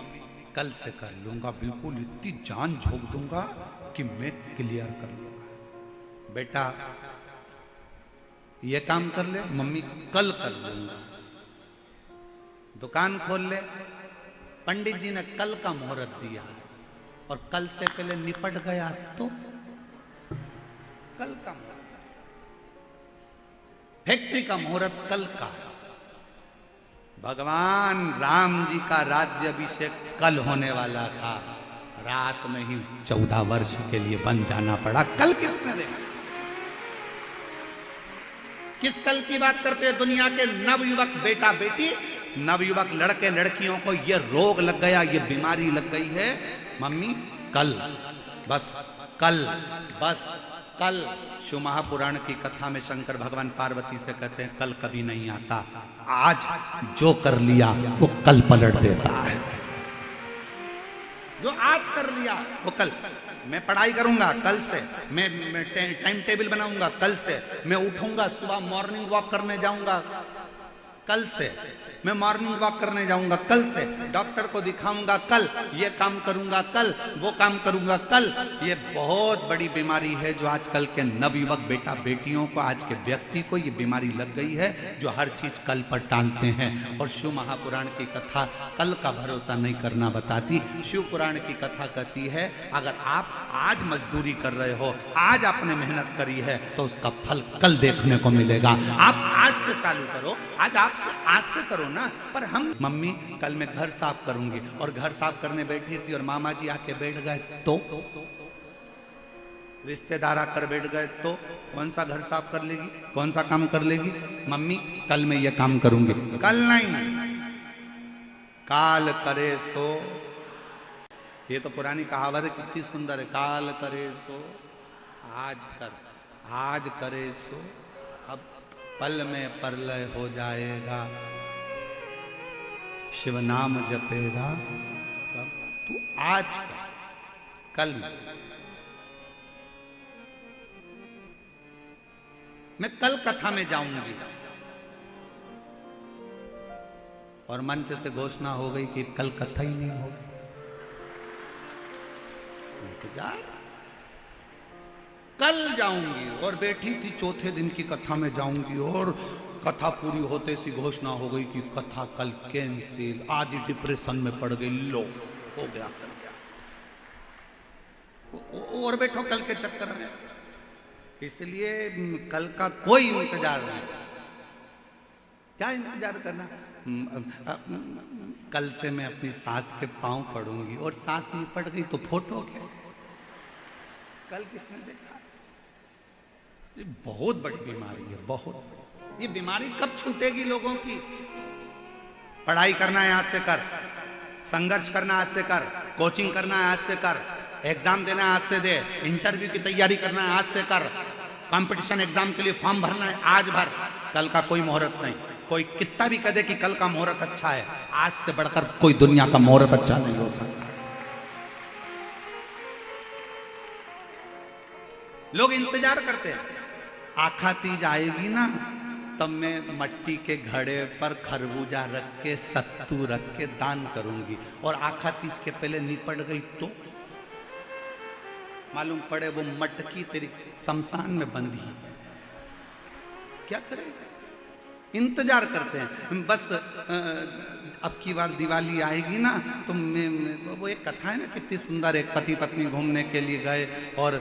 कल से कर लूंगा, बिल्कुल इतनी जान झोंक दूंगा कि मैं क्लियर कर लूंगा। बेटा ये काम कर ले, मम्मी कल कर लूंगा। दुकान खोल ले, पंडित जी ने कल का मुहूर्त दिया और कल से पहले निपट गया तो कल का फैक्ट्री का मुहूर्त कल का। भगवान राम जी का राज्याभिषेक कल होने वाला था, रात में ही 14 वर्ष के लिए बन जाना पड़ा। कल किसने देखा? किस कल की बात करते हैं? दुनिया के नवयुवक बेटा बेटी, नवयुवक लड़के लड़कियों को ये रोग लग गया, ये बीमारी लग गई है। मम्मी कल, बस कल, बस कल। शिव महापुराण की कथा में शंकर भगवान पार्वती से कहते हैं कल कभी नहीं आता, आज जो कर लिया वो कल पलट देता है। जो आज कर लिया वो कल। मैं पढ़ाई करूंगा कल से, मैं टाइम टेबल बनाऊंगा कल से, मैं उठूंगा सुबह मॉर्निंग वॉक करने जाऊंगा कल से, मैं मॉर्निंग वॉक करने जाऊंगा कल से, डॉक्टर को दिखाऊंगा कल, ये काम करूंगा कल, वो काम करूंगा कल। ये बहुत बड़ी बीमारी है जो आजकल के नवयुवक बेटा बेटियों को, आज के व्यक्ति को ये बीमारी लग गई है, जो हर चीज कल पर टालते हैं। और शिव महापुराण की कथा कल का भरोसा नहीं करना बताती। शिव पुराण की कथा कहती है अगर आप आज मजदूरी कर रहे हो, आज आपने मेहनत करी है, तो उसका फल कल देखने को मिलेगा। आप आज से चालू करो, आज से करो ना। पर हम मम्मी कल मैं घर साफ करूंगी, और घर साफ करने बैठी थी और मामा जी आके बैठ गए तो, रिश्तेदार आकर बैठ गए तो कौन सा घर साफ कर लेगी, कौन सा काम कर लेगी? मम्मी कल मैं ये काम करूंगी। कल नहीं, काल करे सो। ये तो पुरानी कहावत है, कितनी सुंदर है। काल करे सो आज कर, आज करे सो अब पल में प्रलय हो जाएगा। शिव नाम जपेगा तू आज कल। मैं कल कथा में जाऊंगी और मंच से घोषणा हो गई कि कल कथा ही नहीं होगी। इंतजार, कल जाऊंगी। और बैठी थी चौथे दिन की कथा में जाऊंगी और कथा पूरी होते सी घोषणा हो गई कि कथा कल कैंसिल। आदि डिप्रेशन में पड़ गई, लो हो गया कल गया। और बैठो कल के चक्कर में। इसलिए कल का कोई इंतजार नहीं। क्या इंतजार करना? कल से मैं अपनी सास के पांव पड़ूंगी, और सास नहीं पड़ गई तो फोटो क्या? कल किसने देखा? ये बहुत बड़ी बीमारी है, बहुत। ये बीमारी कब छूटेगी लोगों की? पढ़ाई करना है आज से कर, संघर्ष करना आज से कर, कोचिंग करना है आज से कर, एग्जाम देना है आज से दे, इंटरव्यू की तैयारी करना है आज से कर, कंपटीशन एग्जाम के लिए फॉर्म भरना है आज भर। कल का कोई मुहूर्त नहीं। कोई कितना भी कह दे कि कल का मुहूर्त अच्छा है, आज से बढ़कर कोई दुनिया का मुहूर्त अच्छा नहीं हो सकता। लोग इंतजार करते हैं, आखा तीज आएगी ना तब मैं मट्टी के घड़े पर खरबूजा रख के, सत्तू रख के दान करूंगी। और आखा तीज के पहले निपट गई तो मालूम पड़े वो मटकी तेरी शमशान में बंधी। क्या करें? इंतजार करते हैं बस। अब की बार दिवाली आएगी ना तो वो एक कथा है ना, कितनी सुंदर। एक पति पत्नी घूमने के लिए गए और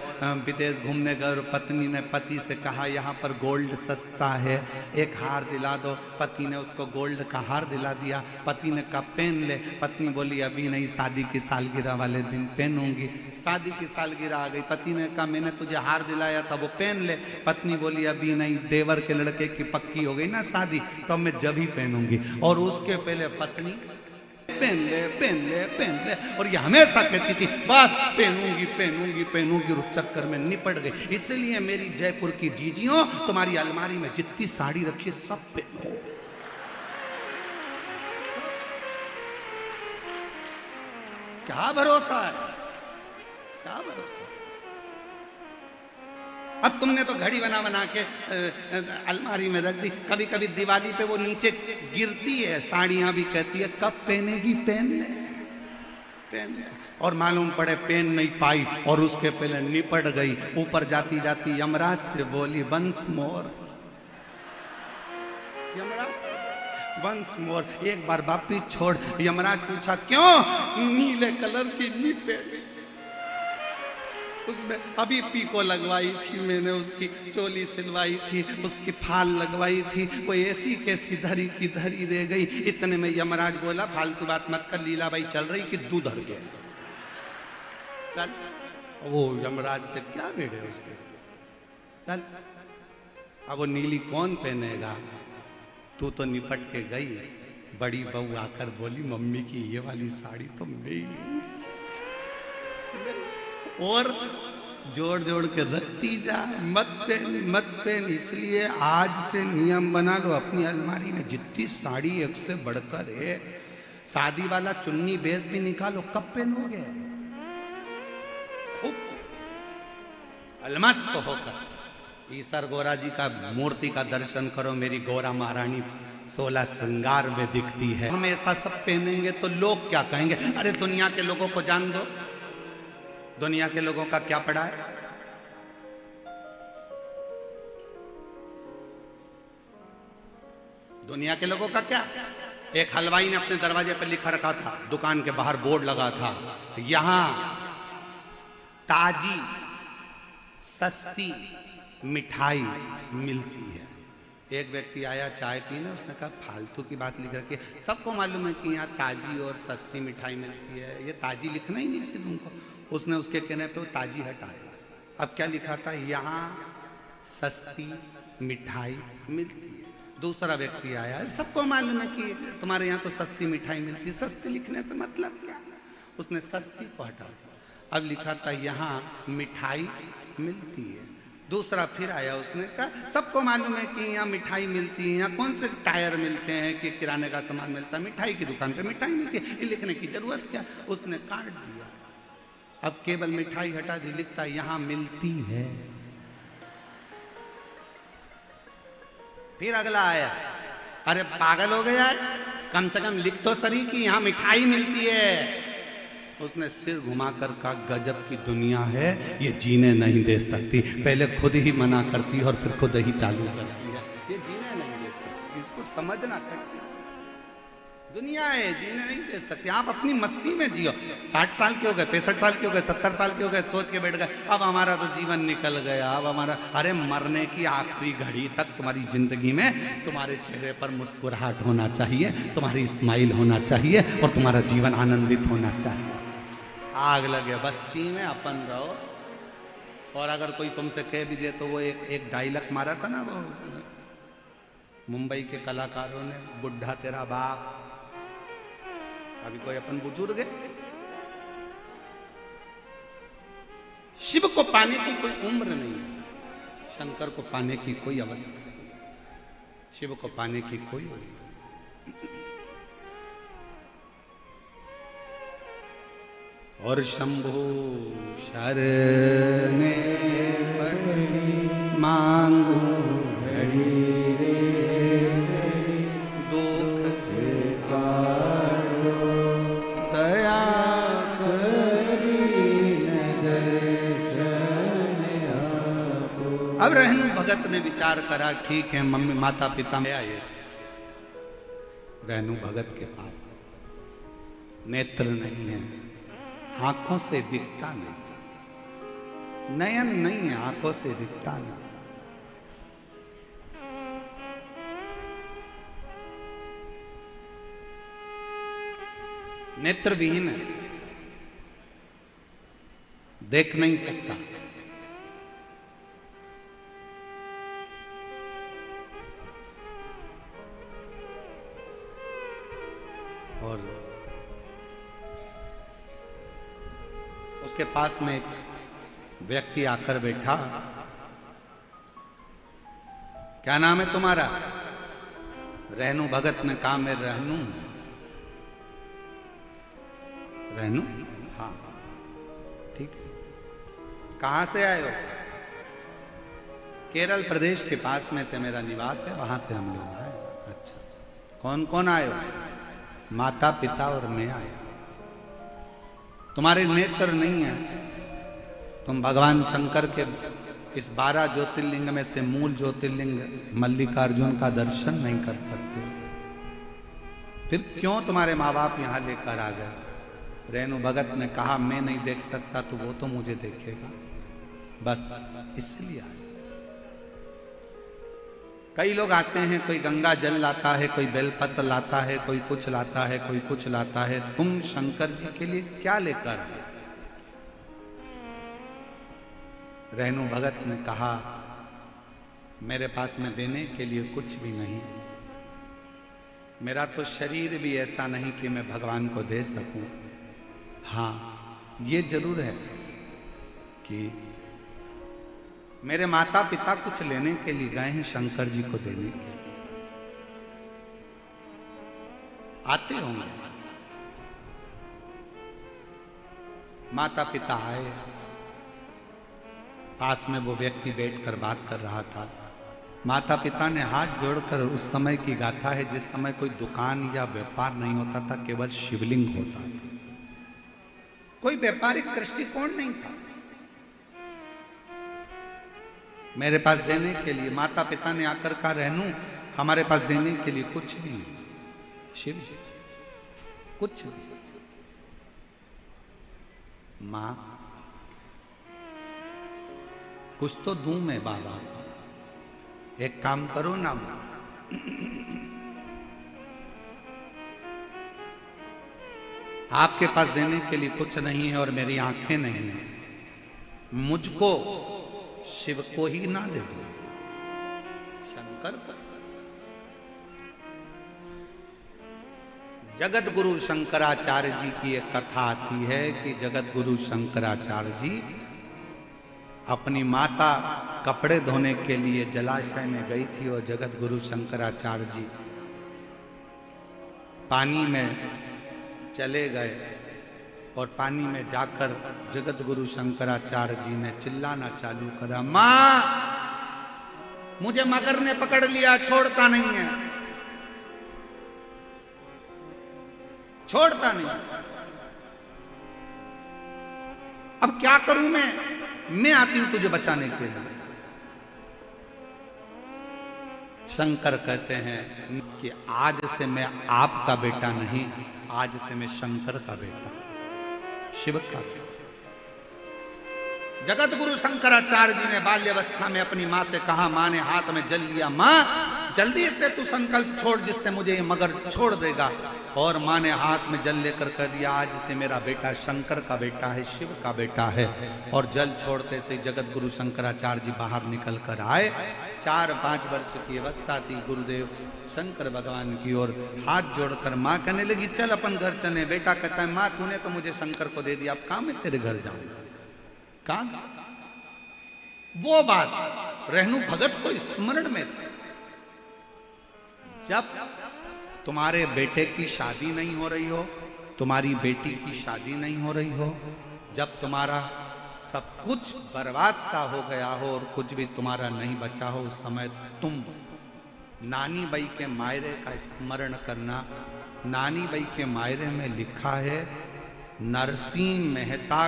विदेश घूमने गए, और पत्नी ने पति से कहा यहाँ पर गोल्ड सस्ता है, एक हार दिला दो। पति ने उसको गोल्ड का हार दिला दिया। पति ने कहा पहन ले। पत्नी बोली अभी नहीं, शादी की सालगिरह वाले दिन पहनूंगी। शादी की सालगिरह आ गई, पति ने कहा मैंने तुझे हार दिलाया था वो पहन ले। पत्नी बोली अभी नहीं, देवर के लड़के की पक्की हो गई ना शादी, तो मैं जब ही पहनूंगी। और उसके पहले पत्नी पहन ले पहन ले पहन ले, और ये हमेशा कहती थी बस पहनूंगी पहनूंगी पहनूंगी, उस चक्कर में निपट गई। इसलिए मेरी जयपुर की जीजियों, तुम्हारी अलमारी में जितनी साड़ी रखी सब पहनो। क्या भरोसा है, क्या भरोसा। अब तुमने तो घड़ी बना बना के अलमारी में रख दी। कभी कभी दिवाली पे वो नीचे गिरती है, साड़ियां भी कहती है कब पहनेगी, पहन ले पहन ले। और मालूम पड़े पहन नहीं पाई और उसके पहले निपट गई। ऊपर जाती जाती यमराज से बोली once more. Yamraj once more, एक बार वापिस छोड़। यमराज पूछा क्यों? नीले कलर की नी पहनी, उसमें अभी पीको लगवाई थी मैंने, उसकी चोली सिलवाई थी, उसकी फाल लगवाई थी, वो ऐसी कैसी धरी की धरी रह गई। इतने में यमराज बोला फालतू बात मत कर, लीलाबाई चल रही कि तू धर के चल। वो यमराज से क्या बेड़े उससे, चल। अब वो नीली कौन पहनेगा, तू तो निपट के गई। बड़ी बहू आकर बोली मम्मी की ये वाली साड़ी तो मेरी, और जोड़ जोड़ के रखती जा, मत पहन मत पहन। इसलिए आज से नियम बना लो अपनी अलमारी में, जितनी साड़ी एक से बढ़कर है, शादी वाला चुन्नी बेस भी निकालो, कब पहनोगे? खूब अलमस्त होकर ईसर गोरा जी का मूर्ति का दर्शन करो। मेरी गोरा महारानी 16 श्रृंगार में दिखती है। हम ऐसा सब पहनेंगे तो लोग क्या कहेंगे? अरे दुनिया के लोगों को जान दो, दुनिया के लोगों का क्या पड़ा है? दुनिया के लोगों का क्या? एक हलवाई ने अपने दरवाजे पर लिखा रखा था, दुकान के बाहर बोर्ड लगा था, यहां ताजी सस्ती मिठाई मिलती है। एक व्यक्ति आया चाय पीने, उसने कहा फालतू की बात लिख रखी है, सबको मालूम है कि यहाँ ताजी और सस्ती मिठाई मिलती है, ये ताजी लिखना ही नहीं है तुमको। उसने उसके कहने पे वो ताजी हटा दिया। अब क्या लिखा था? यहाँ सस्ती मिठाई मिलती है। दूसरा व्यक्ति आया, सबको मालूम है कि तुम्हारे यहाँ तो सस्ती मिठाई मिलती है, सस्ती लिखने से मतलब क्या? उसने सस्ती को हटा दिया। अब लिखा था यहाँ मिठाई मिलती है। दूसरा फिर आया, उसने कहा सबको मालूम है कि यहाँ मिठाई मिलती है, यहाँ कौन से टायर मिलते हैं कि किराने का सामान मिलता है, मिठाई की दुकान पे मिठाई मिलती है, ये लिखने की जरूरत क्या? उसने काट दिया। अब केवल मिठाई हटा दी, लिखता यहाँ मिलती है। फिर अगला आया, अरे पागल हो गया है, कम से कम लिख तो सही कि यहाँ मिठाई मिलती है। उसने सिर घुमाकर कहा गजब की दुनिया है, ये जीने नहीं दे सकती। पहले खुद ही मना करती है और फिर खुद ही चालू करती है। ये जीने नहीं दे सकती, इसको समझना चाहिए। दुनिया है, जीने नहीं दे सकती। आप अपनी मस्ती में जियो। 60 साल के हो गए, 65 साल के हो गए, 70 साल के हो गए, सोच के बैठ गए अब हमारा तो जीवन निकल गया, अब हमारा। अरे मरने की आखिरी घड़ी तक तुम्हारी जिंदगी में तुम्हारे चेहरे पर मुस्कुराहट होना चाहिए, तुम्हारी स्माइल होना चाहिए और तुम्हारा जीवन आनंदित होना चाहिए। आग लगे बस्ती में अपन रहो। और अगर कोई तुमसे कह भी दे तो वो एक डायलॉग मारा था ना, वो मुंबई के कलाकारों ने, बुढ़ा तेरा बाप। अभी कोई अपन बुजुर्ग है, शिव को पाने की कोई उम्र नहीं है, शंकर को पाने की कोई अवस्था नहीं, शिव को पाने की कोई उम्र नहीं। और शंभु शरणे पड़ी मांगू घड़ी रे, दुख काढ़ो दया करी दर्शन आपो। अब रहनु भगत ने विचार करा, ठीक है मम्मी माता पिता में आए। रहनु भगत के पास नेत्र नहीं है, आंखों से दिखता नहीं, नयन नहीं है, आंखों से दिखता नहीं। नेत्र विहीन है, देख नहीं सकता। और उसके पास में एक व्यक्ति आकर बैठा। क्या नाम है तुम्हारा? रहनु भगत ने कहा मैं रहनु। रहनु? हाँ ठीक है। कहां से आए हो? केरल प्रदेश के पास में से मेरा निवास है, वहां से हम लोग आए। अच्छा, कौन कौन आए हो? माता पिता और मैं आया। तुम्हारे नेत्र नहीं है, तुम भगवान शंकर के इस 12 ज्योतिर्लिंग में से मूल ज्योतिर्लिंग मल्लिकार्जुन का दर्शन नहीं कर सकते। फिर क्यों तुम्हारे माँ बाप यहां लेकर आ गए? रेणु भगत ने कहा, मैं नहीं देख सकता तो वो तो मुझे देखेगा, बस इसलिए आए। कई लोग आते हैं, कोई गंगा जल लाता है, कोई बेलपत्र लाता है, कोई कुछ लाता है, कोई कुछ लाता है। तुम शंकर जी के लिए क्या लेकर आए? रेणु भगत ने कहा, मेरे पास में देने के लिए कुछ भी नहीं, मेरा तो शरीर भी ऐसा नहीं कि मैं भगवान को दे सकूं। हाँ, ये जरूर है कि मेरे माता पिता कुछ लेने के लिए गए हैं शंकर जी को देने के लिए। आते होंगे, माता पिता आए, पास में वो व्यक्ति बैठकर बात कर रहा था। माता पिता ने हाथ जोड़कर, उस समय की गाथा है जिस समय कोई दुकान या व्यापार नहीं होता था, केवल शिवलिंग होता था, कोई व्यापारिक दृष्टिकोण नहीं था। मेरे पास देने के लिए, माता पिता ने आकर कहा, रेणु हमारे पास देने के लिए कुछ भी नहीं, शिव कुछ नहीं। मां, कुछ तो दूं मैं बाबा, एक काम करो ना मां, आपके पास देने के लिए कुछ नहीं है और मेरी आंखें नहीं है, मुझको शिव को ही ना दे दो, शंकर पर। जगत गुरु शंकराचार्य जी की एक कथा आती है कि जगत गुरु शंकराचार्य जी अपनी माता कपड़े धोने के लिए जलाशय में गई थी और जगत गुरु शंकराचार्य जी पानी में चले गए और पानी में जाकर जगत गुरु शंकराचार्य जी ने चिल्लाना चालू करा, मां मुझे मगर ने पकड़ लिया, छोड़ता नहीं है, छोड़ता नहीं। अब क्या करूं मैं आती हूं तुझे बचाने के लिए। शंकर कहते हैं कि आज से मैं आपका बेटा नहीं, आज से मैं शंकर का बेटा, शिव का। जगत गुरु शंकराचार्य जी ने बाल्यावस्था में अपनी मां से कहा, मां ने हाथ में जल लिया, मां जल्दी से तू संकल्प छोड़ जिससे मुझे ये मगर छोड़ देगा। और मां ने हाथ में जल लेकर कह दिया, आज से मेरा बेटा शंकर का बेटा है, शिव का बेटा है। और जल छोड़ते से जगत गुरु शंकराचार्य जी बाहर निकल कर आए। 4-5 वर्ष की अवस्था थी। गुरुदेव शंकर भगवान की ओर हाथ जोड़कर मां कहने लगी, चल अपन घर चले। बेटा कहता है, मां तूने तो मुझे शंकर को दे दिया, अब कहां मैं तेरे घर जाऊंगा, कहां? वो बात रेणु भगत को स्मरण में थी। जब तुम्हारे बेटे की शादी नहीं हो रही हो, तुम्हारी बेटी की शादी नहीं हो रही हो, जब तुम्हारा सब कुछ बर्बाद सा हो गया हो और कुछ भी तुम्हारा नहीं बचा हो, उस समय तुम नानी बाई के मायरे का स्मरण करना। नानी बाई के मायरे में लिखा है, नरसिंह मेहता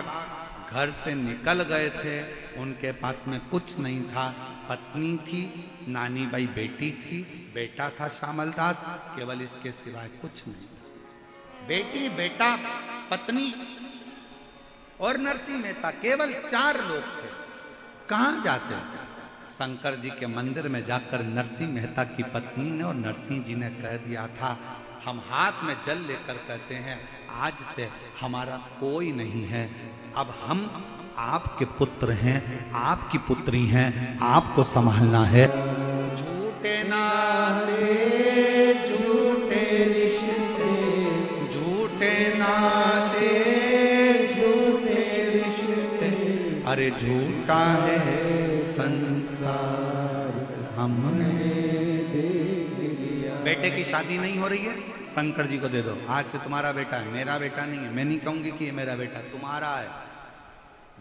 घर से निकल गए थे, उनके पास में कुछ नहीं था, पत्नी थी, नानी बाई बेटी थी, बेटा था श्यामलदास, केवल इसके सिवाय कुछ नहीं। बेटी, बेटा, पत्नी और नरसिंह मेहता, केवल 4 लोग थे। कहां जाते? शंकर जी के मंदिर में जाकर नरसिंह मेहता की पत्नी ने और नरसिंह जी ने कह दिया था, हम हाथ में जल लेकर कहते हैं, आज से हमारा कोई नहीं है, अब हम आपके पुत्र हैं, आपकी पुत्री हैं, आपको संभालना है। झूठे नाते झूठे रिश्ते, झूठे नाते झूठे रिश्ते, अरे झूठा है संसार हमने देख लिया। बेटे की शादी नहीं हो रही है, शंकर जी को दे दो, आज से तुम्हारा बेटा है, मेरा बेटा नहीं है। मैं नहीं कहूंगी कि ये मेरा बेटा, तुम्हारा है।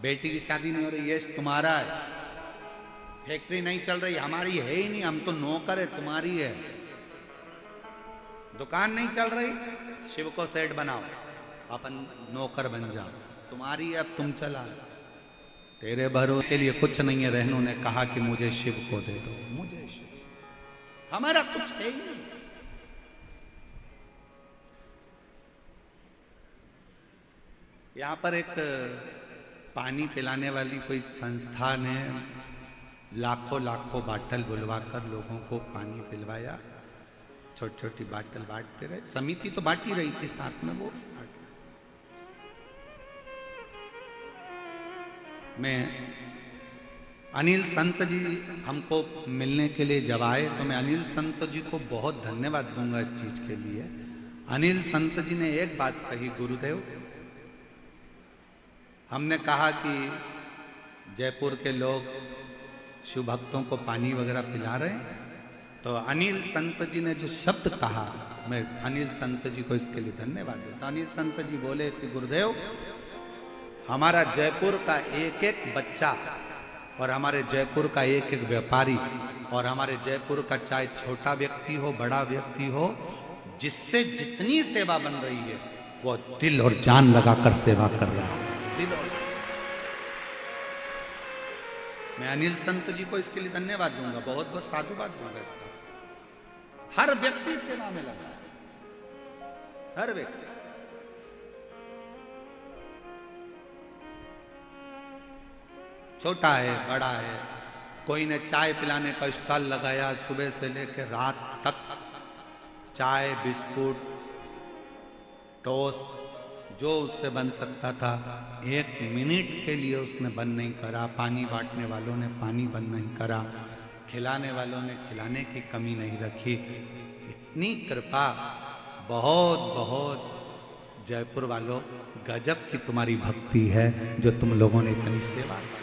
बेटी की शादी नहीं हो रही है, तुम्हारा है। फैक्ट्री नहीं चल रही, हमारी है ही नहीं, हम तो नौकर है, तुम्हारी है। दुकान नहीं चल रही, शिव को सेठ बनाओ, अपन नौकर बन जाओ, तुम्हारी है, अब तुम चला। तेरे भरोसे के लिए कुछ नहीं है। रहनू ने कहा कि मुझे शिव को दे दो, मुझे शिव, हमारा कुछ है ही नहीं। यहाँ पर एक पानी पिलाने वाली कोई संस्था ने लाखों लाखों बाटल बुलवाकर लोगों को पानी पिलवाया। छोटी छोटी बाटल बांटते रहे, समिति तो बांट ही रही थी, साथ में वो मैं अनिल संत जी हमको मिलने के लिए जब आए तो मैं अनिल संत जी को बहुत धन्यवाद दूंगा इस चीज के लिए। अनिल संत जी ने एक बात कही, गुरुदेव हमने कहा कि जयपुर के लोग शिव भक्तों को पानी वगैरह पिला रहे हैं, तो अनिल संत जी ने जो शब्द कहा, मैं अनिल संत जी को इसके लिए धन्यवाद देता। अनिल संत जी बोले कि गुरुदेव हमारा जयपुर का एक एक बच्चा और हमारे जयपुर का एक एक व्यापारी और हमारे जयपुर का चाहे छोटा व्यक्ति हो बड़ा व्यक्ति हो, जिससे जितनी सेवा बन रही है वो दिल और जान लगाकर सेवा कर रहा है। मैं अनिल संत जी को इसके लिए धन्यवाद दूंगा, बहुत बहुत साधुवाद दूंगा इसका। हर व्यक्ति सेवा में लगा, हर व्यक्ति। छोटा है बड़ा है, कोई ने चाय पिलाने का स्टॉल लगाया, सुबह से लेकर रात तक चाय बिस्कुट टोस्ट जो उससे बन सकता था, एक मिनट के लिए उसने बंद नहीं करा। पानी बांटने वालों ने पानी बंद नहीं करा, खिलाने वालों ने खिलाने की कमी नहीं रखी। इतनी कृपा, बहुत बहुत जयपुर वालों, गजब की तुम्हारी भक्ति है जो तुम लोगों ने इतनी सेवा की।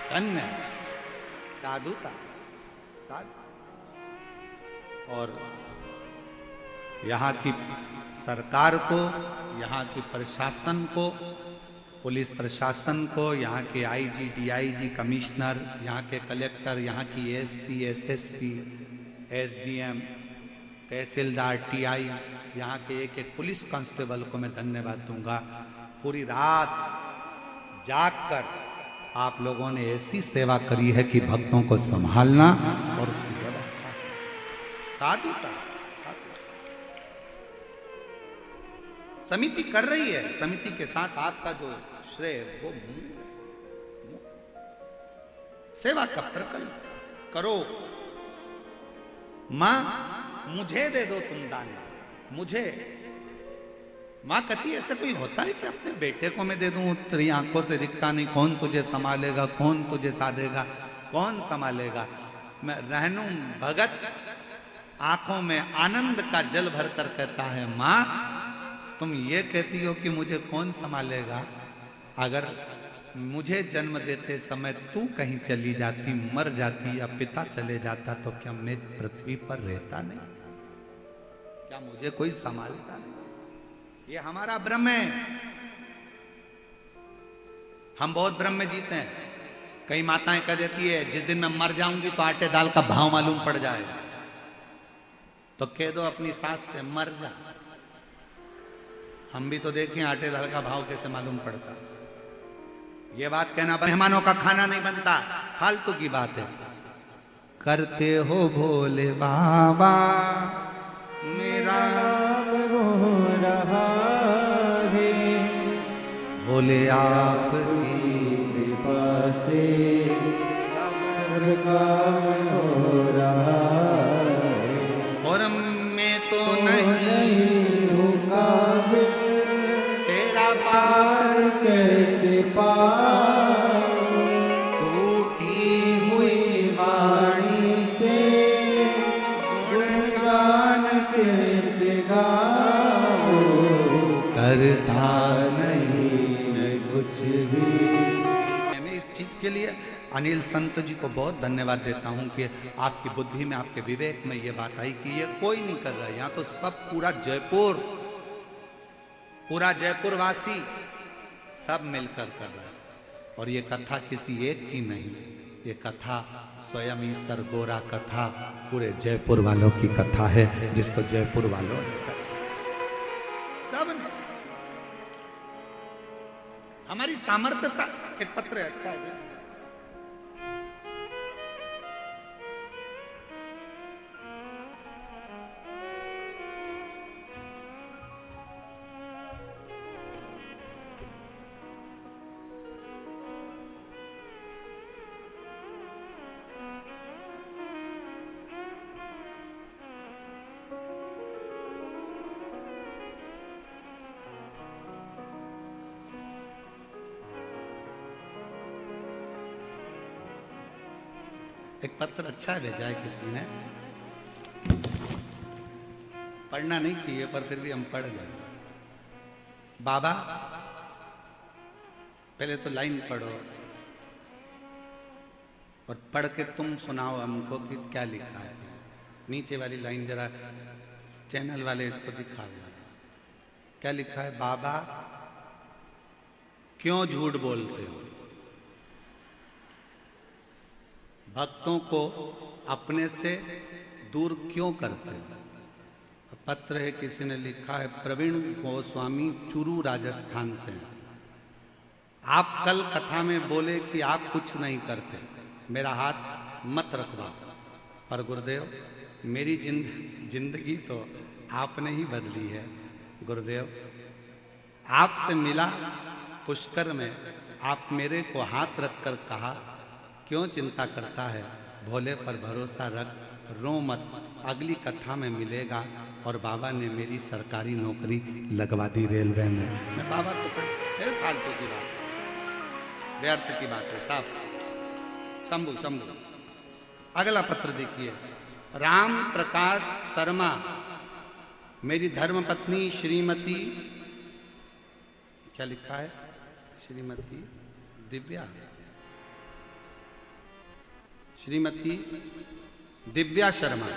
धन्य साधुता, साधु। और यहाँ की सरकार को, यहाँ की प्रशासन को, पुलिस प्रशासन को, यहाँ के आईजी डीआईजी कमिश्नर, यहाँ के कलेक्टर, यहाँ की एसपी एसएसपी एसडीएम तहसीलदार टीआई, यहाँ के एक एक पुलिस कांस्टेबल को मैं धन्यवाद दूंगा। पूरी रात जागकर आप लोगों ने ऐसी सेवा करी है कि भक्तों को संभालना और उसकी व्यवस्था, साधुता। समिति कर रही है, समिति के साथ आपका जो श्रेय वो सेवा का प्रकल्प करो। मां मुझे दे दो तुम दान, मुझे। मां कहती ऐसे कोई होता है कि अपने बेटे को मैं दे दूं, तेरी आंखों से दिखता नहीं, कौन तुझे संभालेगा, कौन तुझे साधेगा, कौन संभालेगा। मैं रहनू भगत आंखों में आनंद का जल भरकर कहता है, मां तुम ये कहती हो कि मुझे कौन संभालेगा, अगर मुझे जन्म देते समय तू कहीं चली जाती, मर जाती या पिता चले जाता तो क्या मैं पृथ्वी पर रहता नहीं, क्या मुझे कोई संभालता नहीं। ये हमारा ब्रह्म है, हम बहुत ब्रह्म में जीते हैं। कई माताएं कह देती है जिस दिन मैं मर जाऊंगी तो आटे दाल का भाव मालूम पड़ जाएगा, तो कह दो अपनी सास से मर जा। हम भी तो देखें आटे दाल का भाव कैसे मालूम पड़ता। ये बात कहना मेहमानों का खाना नहीं बनता, फालतू की बात है। करते हो भोले बाबा मेरा हो रहा है, भोले आप की कृपा से सब काम हो रहा है। और मैं तो नहीं हूँ काबिल, तेरा पार कैसे पाऊं, टूटी हुई वाणी से गुणगान कैसे गाऊं, करता नहीं मैं कुछ भी। मैं इस चीज के लिए अनिल संत जी को बहुत धन्यवाद देता हूं कि आपकी बुद्धि में, आपके विवेक में ये बात आई कि ये कोई नहीं कर रहा है, यहाँ तो सब पूरा जयपुर, पूरा जयपुर वासी सब मिलकर कर रहा है। और ये कथा किसी एक की नहीं, ये कथा स्वयं ईश्वर गोरा कथा पूरे जयपुर वालों की कथा है, जिसको जयपुर वालों सब हमारी सामर्थ्यता। एक पत्र है, अच्छा है। एक पत्र अच्छा भेजा है किसी ने, पढ़ना नहीं चाहिए पर फिर भी हम पढ़ गए। बाबा पहले तो लाइन पढ़ो और पढ़ के तुम सुनाओ हमको कि क्या लिखा है। नीचे वाली लाइन जरा चैनल वाले इसको दिखाओ, क्या लिखा है। बाबा क्यों झूठ बोलते हो, भक्तों को अपने से दूर क्यों करते हो। पत्र है, किसी ने लिखा है, प्रवीण गोस्वामी चूरू राजस्थान से। आप कल कथा में बोले कि आप कुछ नहीं करते, मेरा हाथ मत रखवा, पर गुरुदेव मेरी जिंदगी तो आपने ही बदली है। गुरुदेव आपसे मिला पुष्कर में, आप मेरे को हाथ रखकर कहा क्यों चिंता करता है, भोले पर भरोसा रख, रो मत, अगली कथा में मिलेगा। और बाबा ने मेरी सरकारी नौकरी लगवा दी रेलवे में। मैं बाबा को फालतू की बात, व्यर्थ की बात है साफ। शंभू अगला पत्र देखिए। राम प्रकाश शर्मा, मेरी धर्मपत्नी श्रीमती, क्या लिखा है, श्रीमती दिव्या, श्रीमती दिव्या शर्मा,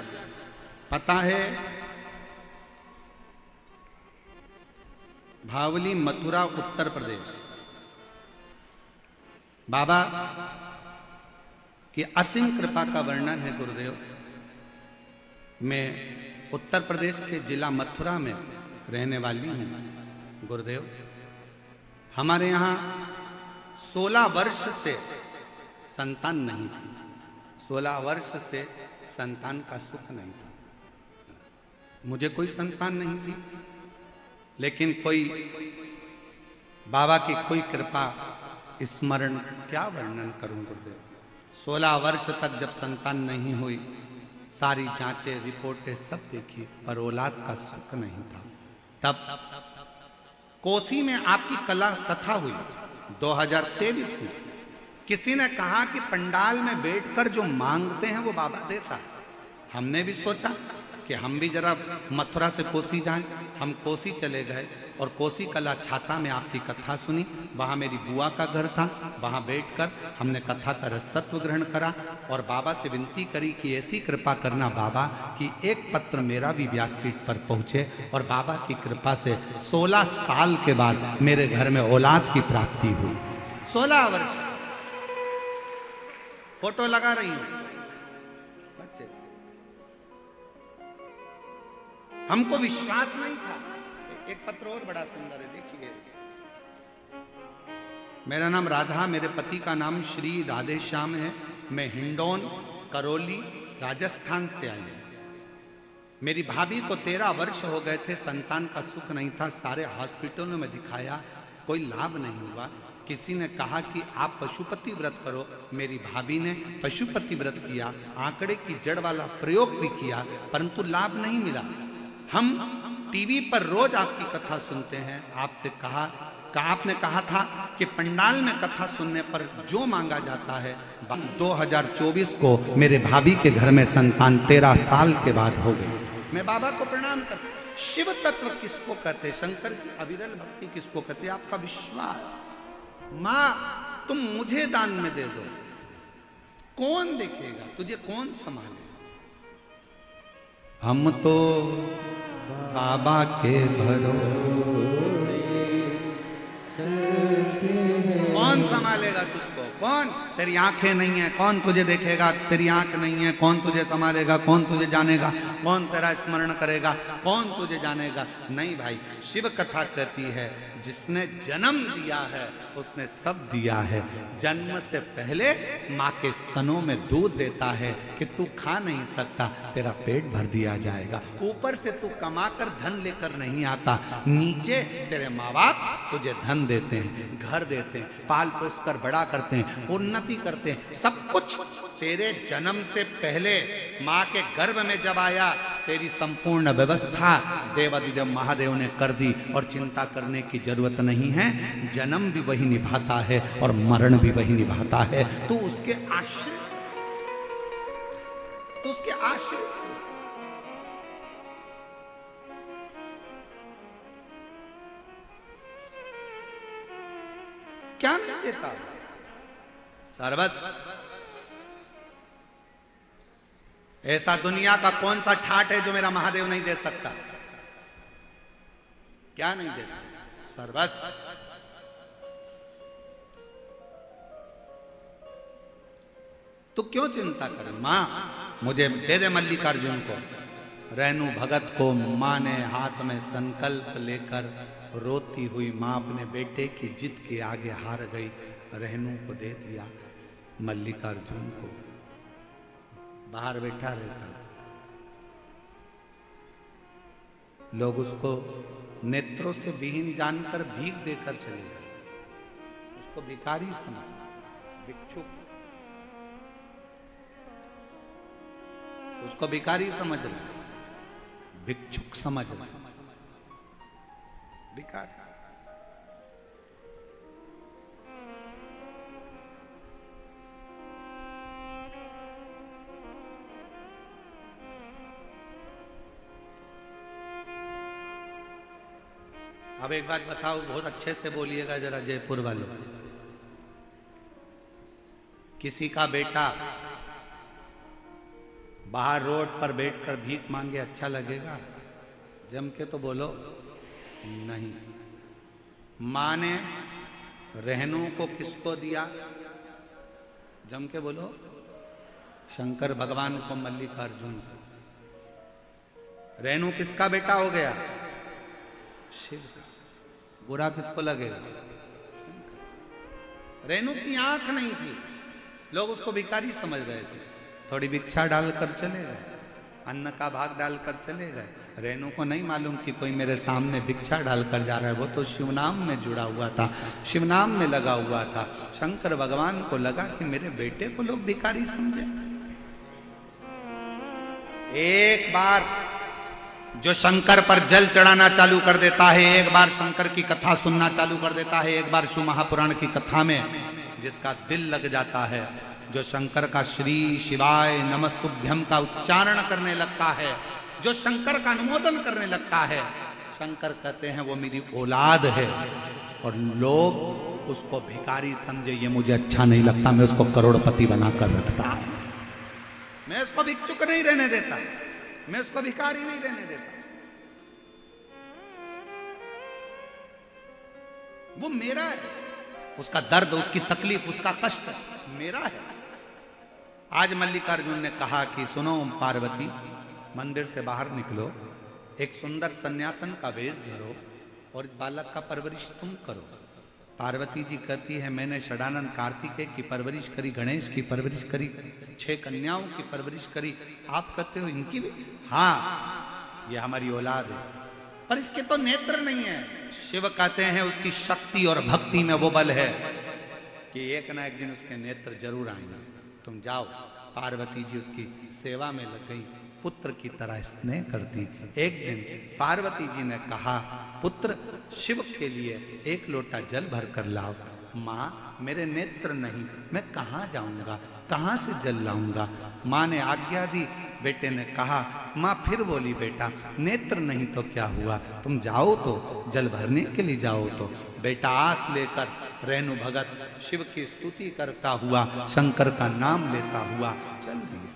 पता है भावली मथुरा उत्तर प्रदेश। बाबा की असीम कृपा का वर्णन है गुरुदेव। मैं उत्तर प्रदेश के जिला मथुरा में रहने वाली हूं गुरुदेव। हमारे यहाँ 16 वर्ष से संतान नहीं थी, 16 वर्ष से संतान का सुख नहीं था। मुझे कोई संतान नहीं थी, लेकिन कोई बाबा की कोई कृपा, स्मरण, क्या वर्णन करूं गुरुदेव। 16 वर्ष तक जब संतान नहीं हुई, सारी जांचें रिपोर्टें सब देखी, पर औलाद का सुख नहीं था। तब कोसी में आपकी कथा हुई 2023 में। किसी ने कहा कि पंडाल में बैठकर जो मांगते हैं वो बाबा देता है। हमने भी सोचा कि हम भी जरा मथुरा से कोसी जाएं। हम कोसी चले गए और कोसी कला छाता में आपकी कथा सुनी। वहाँ मेरी बुआ का घर था, वहाँ बैठकर हमने कथा का रसतत्व ग्रहण करा और बाबा से विनती करी कि ऐसी कृपा करना बाबा कि एक पत्र मेरा भी व्यासपीठ पर पहुँचे। और बाबा की कृपा से 16 साल के बाद मेरे घर में औलाद की प्राप्ति हुई। 16 वर्ष फोटो लगा रही हूं बच्चे, हमको विश्वास नहीं था। एक पत्र और बड़ा सुंदर है, देखिए। मेरा नाम राधा, मेरे पति का नाम श्री राधे श्याम है। मैं हिंडौन करौली राजस्थान से आई हूं। मेरी भाभी को 13 वर्ष हो गए थे, संतान का सुख नहीं था। सारे हॉस्पिटलों में दिखाया, कोई लाभ नहीं हुआ। किसी ने कहा कि आप पशुपति व्रत करो। मेरी भाभी ने पशुपति व्रत किया, आंकड़े की जड़ वाला प्रयोग भी किया, परंतु लाभ नहीं मिला। हम टीवी पर रोज आपकी कथा सुनते हैं। आपसे आपने कहा था कि पंडाल में कथा सुनने पर जो मांगा जाता है। 2024 को मेरे भाभी के घर में संतान 13 साल के बाद हो गई। मैं बाबा को प्रणाम करता हूं। शिव तत्व किसको कहते, शंकर की अविरल भक्ति किसको कहते, आपका विश्वास। मां तुम मुझे दान में दे दो, कौन देखेगा तुझे, कौन संभालेगा। हम तो बाबा के भरोसे, कौन संभालेगा तुझको, कौन, तेरी आंखें नहीं है, कौन तुझे देखेगा, तेरी आंख नहीं है, कौन तुझे संभालेगा, कौन तुझे जानेगा, कौन तेरा स्मरण करेगा, कौन तुझे जानेगा। नहीं भाई, शिव कथा कहती है जिसने जन्म दिया है उसने सब दिया है। जन्म से पहले माँ के स्तनों में दूध देता है कि तू खा नहीं सकता, तेरा पेट भर दिया जाएगा। ऊपर से तू कमाकर धन लेकर नहीं आता, नीचे तेरे माँ बाप तुझे धन देते हैं, घर देते हैं, पाल पोस कर बड़ा करते हैं, उन्नति करते हैं। सब कुछ तेरे जन्म से पहले माँ के गर्भ में जब आया, तेरी संपूर्ण व्यवस्था देवाधिदेव महादेव ने कर दी और चिंता करने की जरूरत नहीं है। जन्म भी वही निभाता है और मरण भी वही निभाता है। तू उसके आश्रित, उसके आश्रित थे। क्या नहीं देता? सर्वस्व। ऐसा दुनिया का कौन सा ठाट है जो मेरा महादेव नहीं दे सकता? क्या नहीं देता? सर्वस्व। तू क्यों चिंता कर? मां मुझे दे दे मल्लिकार्जुन को। रेणु भगत को मां ने हाथ में संकल्प लेकर रोती हुई मां अपने बेटे की जिद के आगे हार गई। रेणु को दे दिया मल्लिकार्जुन को। बाहर बैठा रहता, लोग उसको नेत्रों से विहीन जानकर भीख देकर चले गए। उसको भिखारी समझ, भिक्षुक, उसको भिखारी समझ रहा, भिक्षुक समझ रहा, भिखारी। अब एक बात बताओ, बहुत अच्छे से बोलिएगा जरा जयपुर वालों। किसी का बेटा बाहर रोड पर बैठकर भीख मांगे अच्छा लगेगा? जम के तो बोलो नहीं। मां ने रेणु को किसको दिया? जम के बोलो, शंकर भगवान को, मल्लिकार्जुन को। रेणु किसका बेटा हो गया? शिव का। बुरा किसको लगेगा? रेणु की आंख नहीं थी, लोग उसको भिखारी समझ रहे थे। थोड़ी भिक्षा डालकर चले गए, अन्न का भाग डालकर चले गए। रेणु को नहीं मालूम कि कोई मेरे सामने भिक्षा डालकर जा रहा है। वो तो शिवनाम में जुड़ा हुआ था, शिवनाम में लगा हुआ था। शंकर भगवान को लगा कि मेरे बेटे को लोग भिखारी समझे। एक बार जो शंकर पर जल चढ़ाना चालू कर देता है, एक बार शंकर की कथा सुनना चालू कर देता है, एक बार शिव महापुराण की कथा में जिसका दिल लग जाता है, जो शंकर का श्री शिवाय नमस्तुभ्यम का उच्चारण करने लगता है, जो शंकर का अनुमोदन करने लगता है, शंकर कहते हैं वो मेरी औलाद है। और लोग उसको भिखारी समझे, ये मुझे अच्छा नहीं लगता, मैं उसको करोड़पति बनाकर रखता हूं, मैं उसको भिक्षुक नहीं रहने देता, मैं उसको भिखारी नहीं रहने देता। वो मेरा है, उसका दर्द, उसकी तकलीफ, उसका कष्ट मेरा है। आज मल्लिकार्जुन ने कहा कि सुनो पार्वती, मंदिर से बाहर निकलो, एक सुंदर सन्यासन का वेश धरो और इस बालक का परवरिश तुम करो। पार्वती जी कहती है मैंने षडानंद कार्तिकेय की परवरिश करी, गणेश की परवरिश करी, 6 कन्याओं की परवरिश करी, आप कहते हो इनकी भी? हाँ, ये हमारी औलाद है, पर इसके तो नेत्र नहीं है। शिव कहते हैं उसकी शक्ति और भक्ति में वो बल है कि एक ना एक दिन उसके नेत्र जरूर आएंगे। तुम जाओ। पार्वती जी उसकी सेवा में लग गई, पुत्र की तरह स्नेह करती। एक दिन पार्वती जी ने कहा, पुत्र शिव के लिए 1 लोटा जल भर कर लाओ। माँ मेरे नेत्र नहीं, मैं कहाँ जाऊंगा, कहाँ से जल लाऊंगा? माँ ने आज्ञा दी। बेटे ने कहा, माँ फिर बोली, बेटा नेत्र नहीं तो क्या हुआ, तुम जाओ तो, जल भरने के लिए जाओ तो। बेटा आस लेकर रेणु भगत शिव की स्तुति करता हुआ, शंकर का नाम लेता हुआ चल दिया।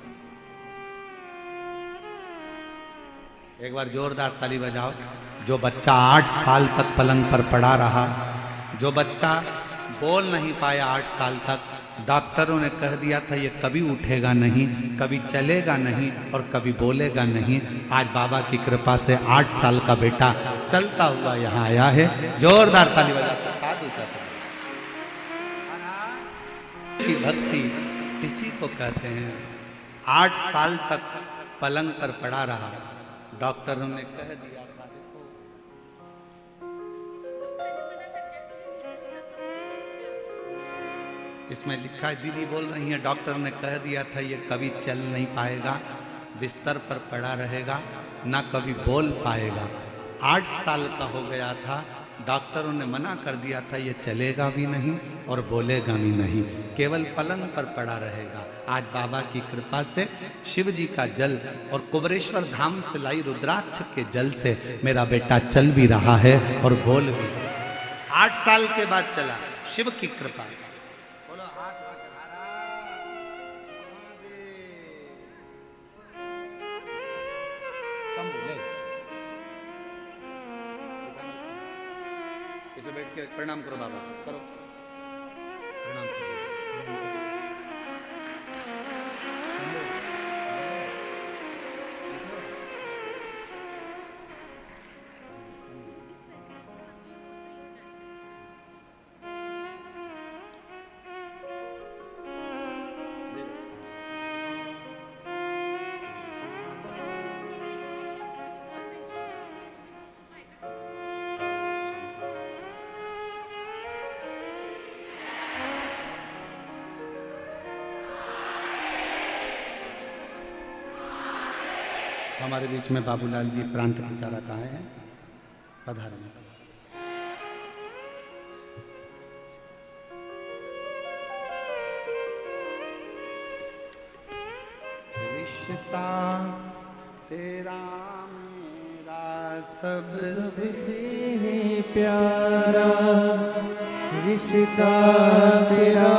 एक बार जोरदार ताली बजाओ। जो बच्चा 8 साल तक पलंग पर पड़ा रहा, जो बच्चा बोल नहीं पाया 8 साल तक, डॉक्टरों ने कह दिया था ये कभी उठेगा नहीं, कभी चलेगा नहीं और कभी बोलेगा नहीं, आज बाबा की कृपा से 8 साल का बेटा चलता हुआ यहाँ आया है। जोरदार ताली बजाकर साधु का की भक्ति इसी को कहते हैं। 8 साल तक पलंग पर पड़ा रहा, डॉक्टरों ने कह दिया था, देखो इसमें लिखा है, दीदी बोल रही है, डॉक्टर ने कह दिया था ये कभी चल नहीं पाएगा, बिस्तर पर पड़ा रहेगा, ना कभी बोल पाएगा। 8 साल का हो गया था, डॉक्टरों ने मना कर दिया था ये चलेगा भी नहीं और बोलेगा भी नहीं, केवल पलंग पर पड़ा रहेगा। आज बाबा की कृपा से शिव जी का जल और कुबरेश्वर धाम से लाई रुद्राक्ष के जल से मेरा बेटा चल भी रहा है और बोल भी। 8 साल के बाद चला, शिव की कृपा। इसमें बैठ के प्रणाम करो बाबा, करो प्रणाम करो। हमारे बीच में बाबूलाल जी प्रांत प्रचारक आए हैं, पधारें। रिश्ता तेरा मेरा सबसे प्यारा, रिश्ता तेरा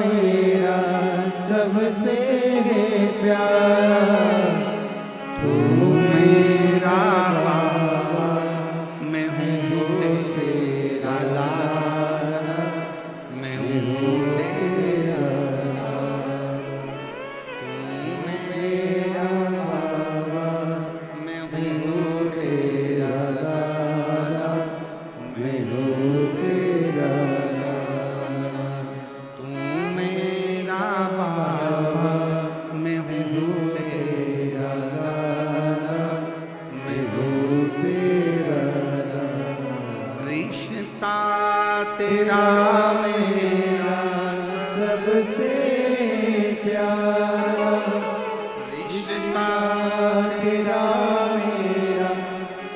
मेरा सबसे प्यारा, तू मेरा बाबा मैं हूँ तेरा लाला, मैं हूँ तेरा लाला, तू मेरा बाबा मैं हूँ तेरा लाला, मैं हूँ तेरा लाला, तू मेरा बाबा मैं हूँ तेरा लाला, मैं हूँ तेरा लाला। रिश्ता तेरा मेरा सबसे प्यारा, रिश्ता तेरा मेरा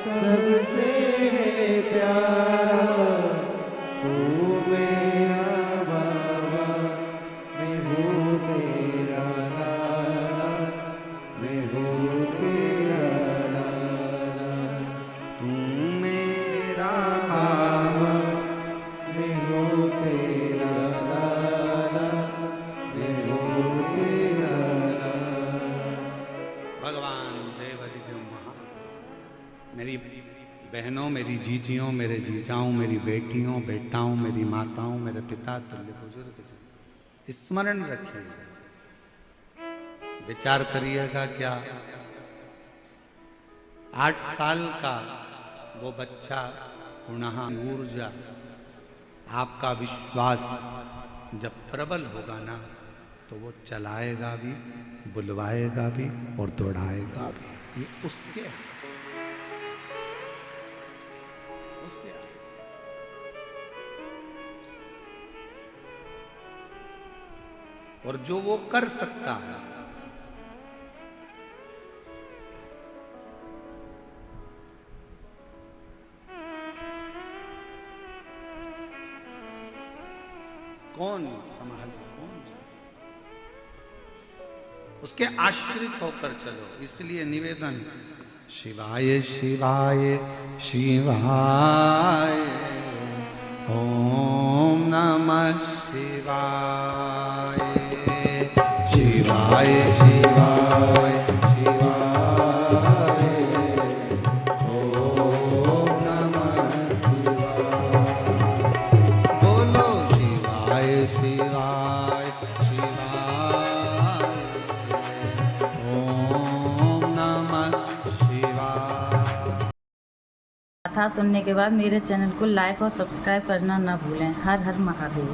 सबसे प्यारा, तू मेरा बाबा मैं हूँ तेरा लाला, मैं हूँ तेरा लाला, तू मेरा बाबा मैं हूँ तेरा लाला, मैं हूँ तेरा लाला। भगवान देवादिदेव महा। मेरी बहनों, मेरी जीजियों, मेरे जीजाओं, मेरी बेटियों, बेटाओं, मेरी माताओं, मेरे पिता तुल्य बुजुर्ग, स्मरण रखिए, विचार करिएगा। क्या 8 साल का वो बच्चा पुनः ऊर्जा, आपका विश्वास जब प्रबल होगा ना तो वो चलाएगा भी, बुलवाएगा भी और दौड़ाएगा भी। ये उसके और जो वो कर सकता है, कौन संभाल, कौन उसके आश्रित होकर चलो। इसलिए निवेदन, शिवाय शिवाय शिवाय, ओम नमः शिवाय, शिवाय शिवाय शिवाय, ओम नमः शिवाय। बोलो शिवाय शिवाय शिवाय, ओम नमः शिवाय। कथा सुनने के बाद मेरे चैनल को लाइक और सब्सक्राइब करना ना भूलें। हर हर महादेव।